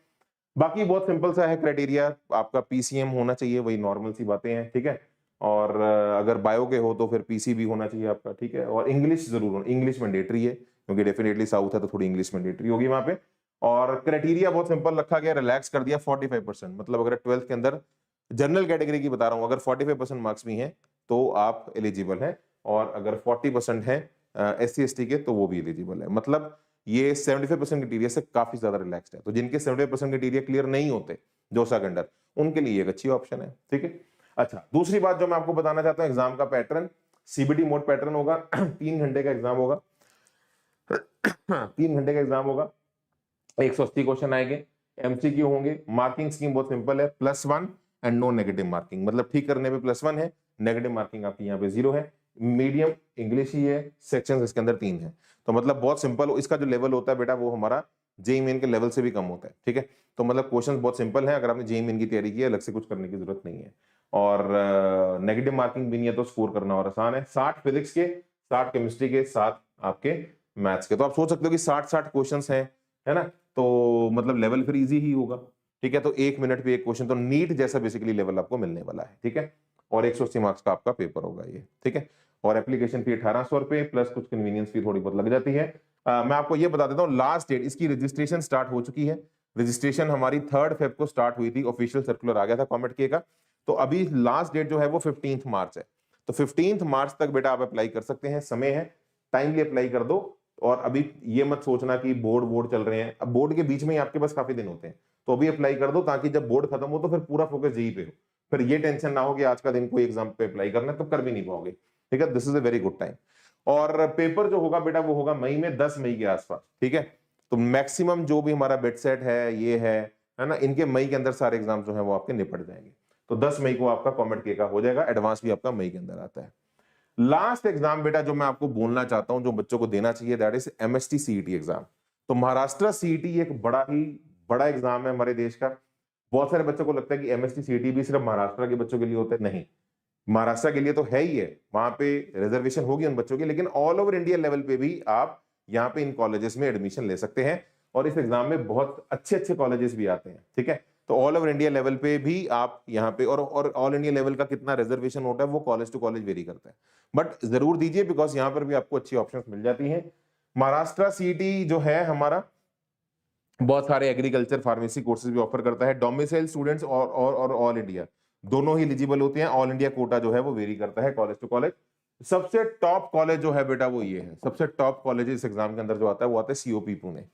बाकी बहुत सिंपल सा है क्राइटेरिया, आपका पीसीएम होना चाहिए, वही नॉर्मल सी बातें हैं, ठीक है। और अगर बायो के हो तो फिर पीसी भी होना चाहिए आपका, ठीक है। और इंग्लिश जरूर हो, इंग्लिश मैंडेटरी है, क्योंकि डेफिनेटली साउथ है तो थोड़ी इंग्लिश मैंडेटरी होगी वहां पे। और क्राइटेरिया बहुत सिंपल रखा गया, रिलैक्स कर दिया, 45%। मतलब अगर 12th के अंदर जनरल कैटेगरी की बता रहा हूं, अगर 45% मार्क्स भी हैं तो आप एलिजिबल हैं, और अगर 40% है SC ST के, तो वो भी एलिजिबल है। मतलब ये 75% क्राइटेरिया से काफी ज्यादा रिलैक्स्ड है। तो जिनके 75% क्राइटेरिया क्लियर नहीं होते जोसा के अंडर, उनके लिए एक अच्छी ऑप्शन है, ठीक है। अच्छा, दूसरी बात जो मैं आपको बताना चाहता हूं, एग्जाम का पैटर्न सीबीटी मोड पैटर्न होगा। 3 घंटे का एग्जाम होगा। 3 घंटे का एग्जाम होगा, 180 क्वेश्चन आएंगे, एमसीक्यू होंगे। मार्किंग स्कीम बहुत सिंपल है, +1 एंड नो नेगेटिव मार्किंग। मतलब ठीक करने पे +1 है, नेगेटिव मार्किंग आपकी यहाँ पे 0 है। मीडियम इंग्लिश ही है, सेक्शंस इसके अंदर 3 है। तो मतलब बहुत सिंपल, इसका जो लेवल होता है बेटा वो हमारा जेईई मेन के लेवल से भी कम होता है, ठीक है। तो मतलब क्वेश्चंस बहुत सिंपल है, अगर आपने जेईई मेन की तैयारी की है, अलग से कुछ करने की जरूरत नहीं है। और नेगेटिव मार्किंग भी नहीं है, तो स्कोर करना और आसान है। 60 फिजिक्स के, 60 केमिस्ट्री के, 7 आपके मैथ्स के। तो आप सोच सकते हो कि 60 क्वेश्चन है ना, तो मतलब लेवल फिर इजी ही होगा, ठीक है। तो 1 मिनट पे एक क्वेश्चन, तो नीट जैसा बेसिकली लेवल आपको मिलने वाला है, ठीक है। और 180 मार्क्स का आपका पेपर होगा ये, ठीक है। और एप्लीकेशन फी 1800 रुपए प्लस कुछ कन्वीनियंस फी थोड़ी बहुत लग जाती है। मैं आपको ये बता देता हूँ, लास्ट डेट इसकी रजिस्ट्रेशन स्टार्ट हो चुकी है। रजिस्ट्रेशन हमारी 3 फेब को स्टार्ट हुई थी, ऑफिशियल सर्कुलर आ गया था कॉमेडके का। तो अभी लास्ट डेट जो है वो 15 मार्च है। तो 15 मार्च तक बेटा आप अप्लाई कर सकते हैं, समय है, टाइमली अप्लाई कर दो। और अभी ये मत सोचना कि बोर्ड चल रहे हैं, अब बोर्ड के बीच में ही आपके पास काफी दिन होते हैं, तो अभी अप्लाई कर दो ताकि जब बोर्ड खत्म हो तो फिर पूरा फोकस जेई पे हो, फिर ये टेंशन ना हो कि आज का दिन कोई एग्जाम पे अप्लाई करना है तो कर भी नहीं पाओगे। ठीक है, this is a very good time. और पेपर जो होगा बेटा वो होगा मई में, 10 मई के आसपास। ठीक है, तो मैक्सिमम जो भी हमारा बेट सेट है ये है ना, इनके मई के अंदर सारे एग्जाम जो है वो आपके निपट जाएंगे। तो 10 मई को आपका कॉमेडके का हो जाएगा, एडवांस भी आपका मई के अंदर आता है। लास्ट एग्जाम बेटा जो मैं आपको बोलना चाहता हूं जो बच्चों को देना चाहिए, that is MST CET exam. तो महाराष्ट्र सीईटी एक बड़ा ही बड़ा एग्जाम है हमारे देश का। बहुत सारे बच्चों को लगता है कि एमएसटी सीईटी भी सिर्फ महाराष्ट्र के बच्चों के लिए होता है, नहीं, महाराष्ट्र के लिए तो है ही है, वहां पे रिजर्वेशन होगी उन बच्चों की, लेकिन ऑल ओवर इंडिया लेवल पे भी आप यहाँ पे इन कॉलेजेस में एडमिशन ले सकते हैं। और इस एग्जाम में बहुत अच्छे अच्छे कॉलेजेस भी आते हैं। ठीक है, तो ऑल ओवर इंडिया लेवल पे भी आप यहाँ पे, और ऑल इंडिया लेवल का कितना रिजर्वेशन होता है वो कॉलेज टू कॉलेज वेरी करता है, बट जरूर दीजिए बिकॉज यहाँ पर भी आपको अच्छी ऑप्शंस मिल जाती हैं। महाराष्ट्र सीईटी जो है हमारा बहुत सारे एग्रीकल्चर फार्मेसी कोर्सेज भी ऑफर करता है। डोमिसाइल स्टूडेंट्स और ऑल इंडिया दोनों ही एलिजिबल होते हैं। ऑल इंडिया कोटा जो है वो वेरी करता है कॉलेज टू कॉलेज। सबसे टॉप कॉलेज जो है बेटा वो ये है, सबसे टॉप कॉलेज इस एग्जाम के अंदर जो आता है वो आता है सीओपी पुणे।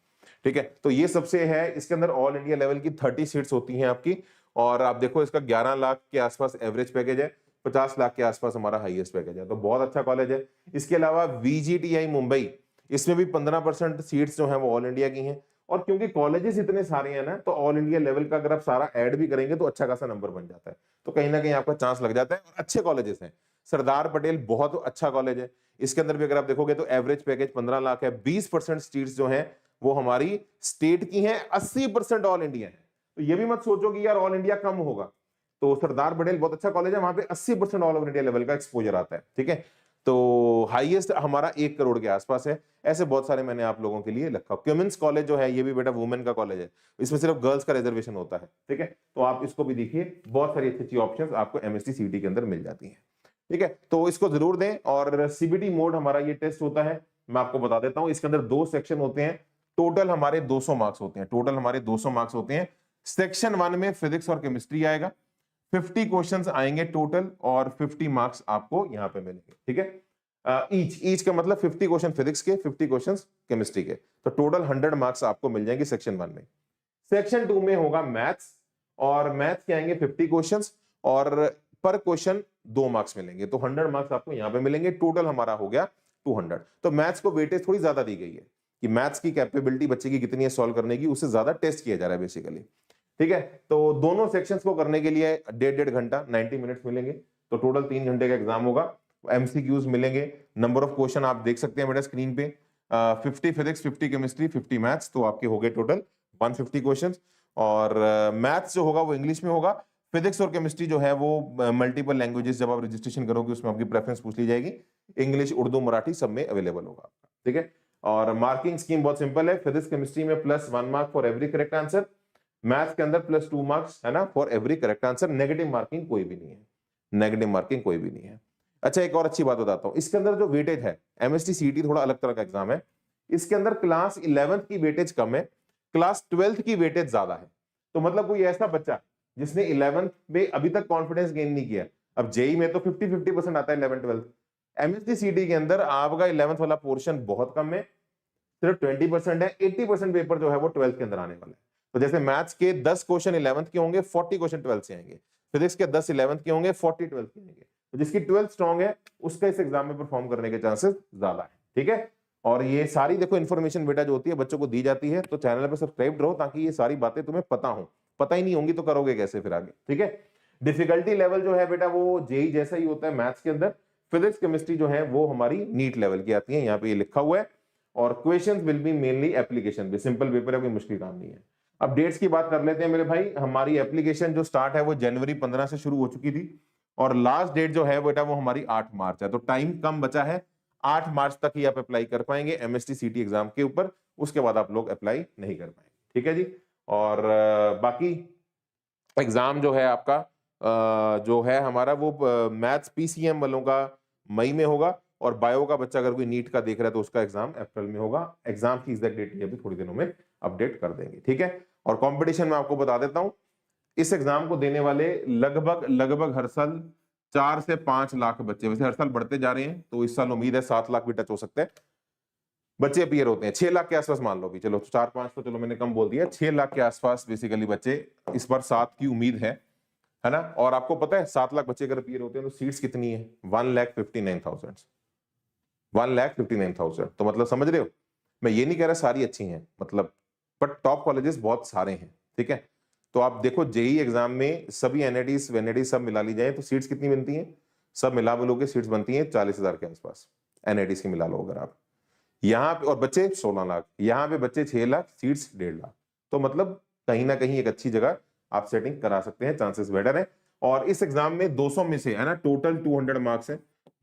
ठीक है, तो ये सबसे है, इसके अंदर ऑल इंडिया लेवल की 30 सीट्स होती हैं आपकी। और आप देखो इसका 11 लाख के आसपास एवरेज पैकेज है, 50 लाख के आसपास हमारा हाईएस्ट पैकेज है, तो बहुत अच्छा कॉलेज है। इसके अलावा वीजीटीआई मुंबई, इसमें भी 15% सीट्स जो है वो ऑल इंडिया की हैं। और क्योंकि कॉलेजेस इतने सारे हैं ना, तो ऑल इंडिया लेवल का अगर आप सारा ऐड भी करेंगे तो अच्छा खासा नंबर बन जाता है, तो कहीं ना कहीं आपका चांस लग जाता है। और अच्छे कॉलेजेस हैं, सरदार पटेल बहुत अच्छा कॉलेज है, इसके अंदर भी अगर आप देखोगे तो एवरेज पैकेज 15 लाख है। 20% सीट्स जो है वो हमारी स्टेट की हैं, 80% ऑल इंडिया है। तो ये भी मत सोचो कि यार ऑल इंडिया कम होगा, तो सरदार पटेल बहुत अच्छा कॉलेज है, वहां पे 80% ऑल ओवर इंडिया लेवल का एक्सपोजर आता है। ठीक है, तो हाईएस्ट हमारा 1 करोड़ के आसपास है। ऐसे बहुत सारे मैंने आप लोगों के लिए रखा। क्यूमेंस कॉलेज जो है ये भी बेटा वुमेन का कॉलेज है, इसमें सिर्फ गर्ल्स का रिजर्वेशन होता है। ठीक है, तो आप इसको भी देखिए, बहुत सारी अच्छी अच्छी ऑप्शंस आपको एमएसटी सीईटी के अंदर मिल जाती हैं। ठीक है, तो इसको जरूर दें। और सीबीटी मोड हमारा ये टेस्ट होता है, मैं आपको बता देता हूं, इसके अंदर 2 सेक्शन होते हैं, टोटल हमारे 200 मार्क्स होते हैं, टोटल हमारे 200 मार्क्स होते हैं। सेक्शन 1 में फिजिक्स और केमिस्ट्री आएगा, 50 क्वेश्चंस आएंगे टोटल, और 50 मार्क्स आपको यहां पे मिलेंगे। ठीक है, ईच का मतलब 50 क्वेश्चन फिजिक्स के, 50 क्वेश्चंस केमिस्ट्री के, तो टोटल 100 मार्क्स आपको मिल जाएंगे सेक्शन 1 में। सेक्शन 2 में होगा मैथ्स, और मैथ्स के आएंगे 50 क्वेश्चंस, और पर क्वेश्चन 2 मार्क्स मिलेंगे, तो 100 मार्क्स आपको यहां पे मिलेंगे। टोटल हमारा हो गया 200। तो मैथ्स को वेटेज थोड़ी ज्यादा दी गई है कि मैथ्स की कैपेबिलिटी बच्चे की कितनी है सॉल्व करने की, उससे ज्यादा टेस्ट किया जा रहा है बेसिकली। ठीक है, तो दोनों सेक्शंस को करने के लिए 1.5 घंटा 90 मिनट्स मिलेंगे, तो टोटल 3 घंटे का एग्जाम होगा। एमसीक्यूज मिलेंगे, नंबर ऑफ क्वेश्चन आप देख सकते हैं बेटा स्क्रीन पे, 50 फिजिक्स, 50 केमिस्ट्री, 50 मैथ्स, तो आपके हो गए टोटल 150 क्वेश्चंस। और मैथ्स जो होगा वो इंग्लिश में होगा, फिजिक्स और केमिस्ट्री जो है वो मल्टीपल लैंग्वेजेस, जब आप रजिस्ट्रेशन करोगे उसमें आपकी प्रेफरेंस पूछ ली जाएगी, इंग्लिश, उर्दू, मराठी सब में अवेलेबल होगा। ठीक है, और मार्किंग स्कीम बहुत सिंपल है, फिजिक्स केमिस्ट्री में +1 mark for every correct answer, maths के अंदर +2 मार्क्स है ना for every correct answer, negative marking कोई भी नहीं है, नेगेटिव मार्किंग कोई भी नहीं है। अच्छा, एक और अच्छी बात बताता हूं, इसके अंदर जो वेटेज है, एमएसटी सीईटी थोड़ा अलग तरह का एग्जाम है, इसके अंदर क्लास 11th की वेटेज कम है, क्लास 12th की वेटेज ज्यादा है। तो मतलब कोई ऐसा बच्चा जिसने 11th में अभी तक कॉन्फिडेंस गेन नहीं किया, अब जेई में तो 50-50% आता है 11th 12th, एमएसटी सीईटी के अंदर आपका 11th वाला पोर्शन बहुत कम है, सिर्फ 20% है, 80% पेपर जो है वो 12th के अंदर आने वाला है। तो जैसे मैथ्स के 10 क्वेश्चन 11th के होंगे, 40 क्वेश्चन 12th से आएंगे, फिजिक्स के 10 11th के होंगे, 40 12th के आएंगे। तो जिसकी 12th स्ट्रांग है उसका इस एग्जाम में परफॉर्म करने के चांसेस ज्यादा है। ठीक है, और ये सारी देखो इन्फॉर्मेशन बेटा जो होती है बच्चों को दी जाती है, तो चैनल पर सब्सक्राइब रहो ताकि ये सारी बातें तुम्हें पता हो, पता ही नहीं होंगी तो करोगे कैसे फिर आगे। ठीक है, डिफिकल्टी लेवल जो है बेटा वो जेई जैसा ही होता है मैथ्स के अंदर, फिजिक्स केमिस्ट्री जो है वो हमारी नीट लेवल की आती है, यहाँ पे ये लिखा हुआ है। और questions will be mainly application भी, सिंपल पेपर है, कोई मुश्किल काम नहीं है। अब डेट्स की बात कर लेते हैं मेरे भाई। हमारी एप्लीकेशन जो स्टार्ट है वो जनवरी 15 से शुरू हो चुकी थी, और लास्ट डेट जो है बेटा वो हमारी 8 मार्च है, तो टाइम कम बचा है, 8 मार्च तक ही आप अप्लाई कर पाएंगे एमएसटी सीटी एग्जाम के ऊपर, उसके बाद आप लोग अप्लाई नहीं कर पाएंगे। ठीक है जी, और बाकी एग्जाम जो है आपका जो है हमारा वो मैथ्स पीसीएम वालों का मई में होगा, और बायो का बच्चा अगर कोई नीट का देख रहा है तो उसका एग्जाम अप्रैल में होगा। एग्जाम की एग्जैक्ट डेट ये भी थोड़ी दिनों में अपडेट कर देंगे, ठीक है। और कंपटीशन में आपको बता देता हूं, इस एग्जाम को देने वाले लगभग हर साल 4 से 5 लाख बच्चे, वैसे हर साल बढ़ते जा रहे हैं, तो इस साल उम्मीद है 7 लाख भी टच हो सकते हैं बच्चे अपीयर होते हैं। 6 लाख के आसपास मान लो भी, चलो 4-5 तो चलो मैंने कम बोल दिया, 6 लाख के आसपास बेसिकली बच्चे इस बार 7 की उम्मीद है ना। और आपको पता है 7 लाख बच्चे अगर अपीयर होते हैं तो सीट्स कितनी है? 1,59,000। 1,59,000, तो मतलब समझ रहे हो, मैं ये नहीं कह रहा सारी अच्छी हैं, मतलब बट टॉप कॉलेजेस बहुत सारे हैं, ठीक है। तो आप देखो जेई एग्जाम में सभी एनआईटीज वेनेटीज सब मिला ली जाए तो सीट्स कितनी बनती हैं? सब मिला मिलो के सीट्स बनती हैं 40,000 के आसपास, एनआईटीज की मिला लो अगर आप। यहाँ पे और बच्चे 16 लाख, यहाँ पे बच्चे 6 लाख, सीट्स 1.5 लाख, तो मतलब कहीं ना कहीं एक अच्छी जगह आप सेटिंग करा सकते हैं, चांसेस बेटर है। और इस एग्जाम में 200 में से है ना, टोटल 200 मार्क्स है,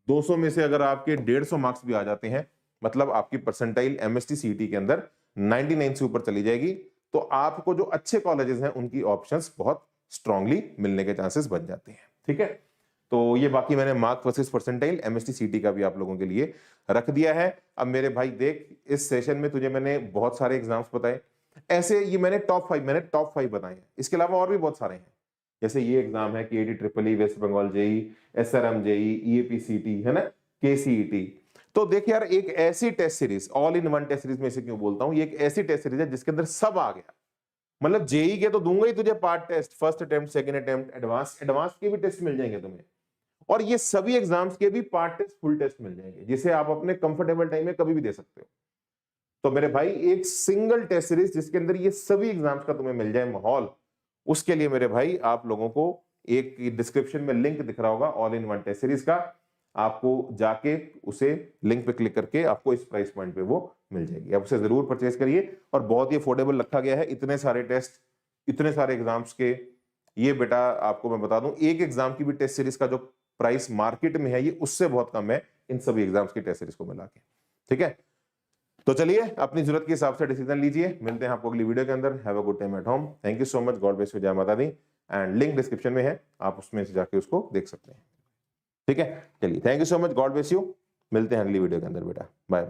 200 में से अगर आपके 150 मार्क्स भी आ जाते हैं, मतलब आपकी परसेंटाइल एमएसटी सीटी के अंदर 99 से ऊपर चली जाएगी, तो आपको जो अच्छे कॉलेजेस हैं उनकी ऑप्शंस बहुत स्ट्रांगली मिलने के चांसेस बन जाते हैं, ठीक है। तो ये बाकी मैंने मार्क वर्सेस परसेंटाइल एमएसटी सीटी का भी आप लोगों के लिए रख दिया है। अब मेरे भाई देख, इस सेशन में तुझे मैंने बहुत सारे एग्जाम्स बताए, ऐसे ये मैंने टॉप 5 बताए हैं, इसके अलावा और भी बहुत सारे हैं, जैसे ये एग्जाम है KT triple E, West Bengal JEE, SRM JEE, EAPCET है ना, केसीईटी। तो देख यार, एक ऐसी test series, all in one test series में से क्यों बोलता हूं, ये एक ऐसी टेस्ट सीरीज है जिसके अंदर सब आ गया। मतलब जेई के तो दूंगा ही तुझे part test, first attempt, second attempt, advance के भी टेस्ट मिल जाएंगे तुम्हें, और ये सभी एग्जाम्स के भी पार्ट टेस्ट, फुल टेस्ट मिल जाएंगे, जिसे आप अपने कंफर्टेबल टाइम में कभी भी दे सकते हो। तो मेरे भाई एक सिंगल टेस्ट सीरीज जिसके अंदर ये सभी एग्जाम्स का तुम्हें मिल जाए माहौल, उसके लिए मेरे भाई आप लोगों को एक डिस्क्रिप्शन में लिंक दिख रहा होगा all in one test series का, आपको जाके उसे लिंक पे क्लिक करके आपको इस प्राइस पॉइंट पे वो मिल जाएगी, आप उसे जरूर परचेज करिए। और बहुत ही अफोर्डेबल रखा गया है, इतने सारे टेस्ट, इतने सारे एग्जाम्स के, ये बेटा आपको मैं बता दूं, एक एग्जाम की भी टेस्ट सीरीज का जो प्राइस मार्केट में है ये उससे बहुत कम है इन सभी एग्जाम्स की टेस्ट सीरीज को मिला के, ठीक है। तो चलिए अपनी जरूरत के हिसाब से डिसीजन लीजिए, मिलते हैं आपको अगली वीडियो के अंदर। Have a good time at home, thank you so much, God bless you, जय माता दी। एंड लिंक डिस्क्रिप्शन में है, आप उसमें से जाके उसको देख सकते हैं, ठीक है। चलिए thank you so much, God bless you, मिलते हैं अगली वीडियो के अंदर बेटा, बाय बाय।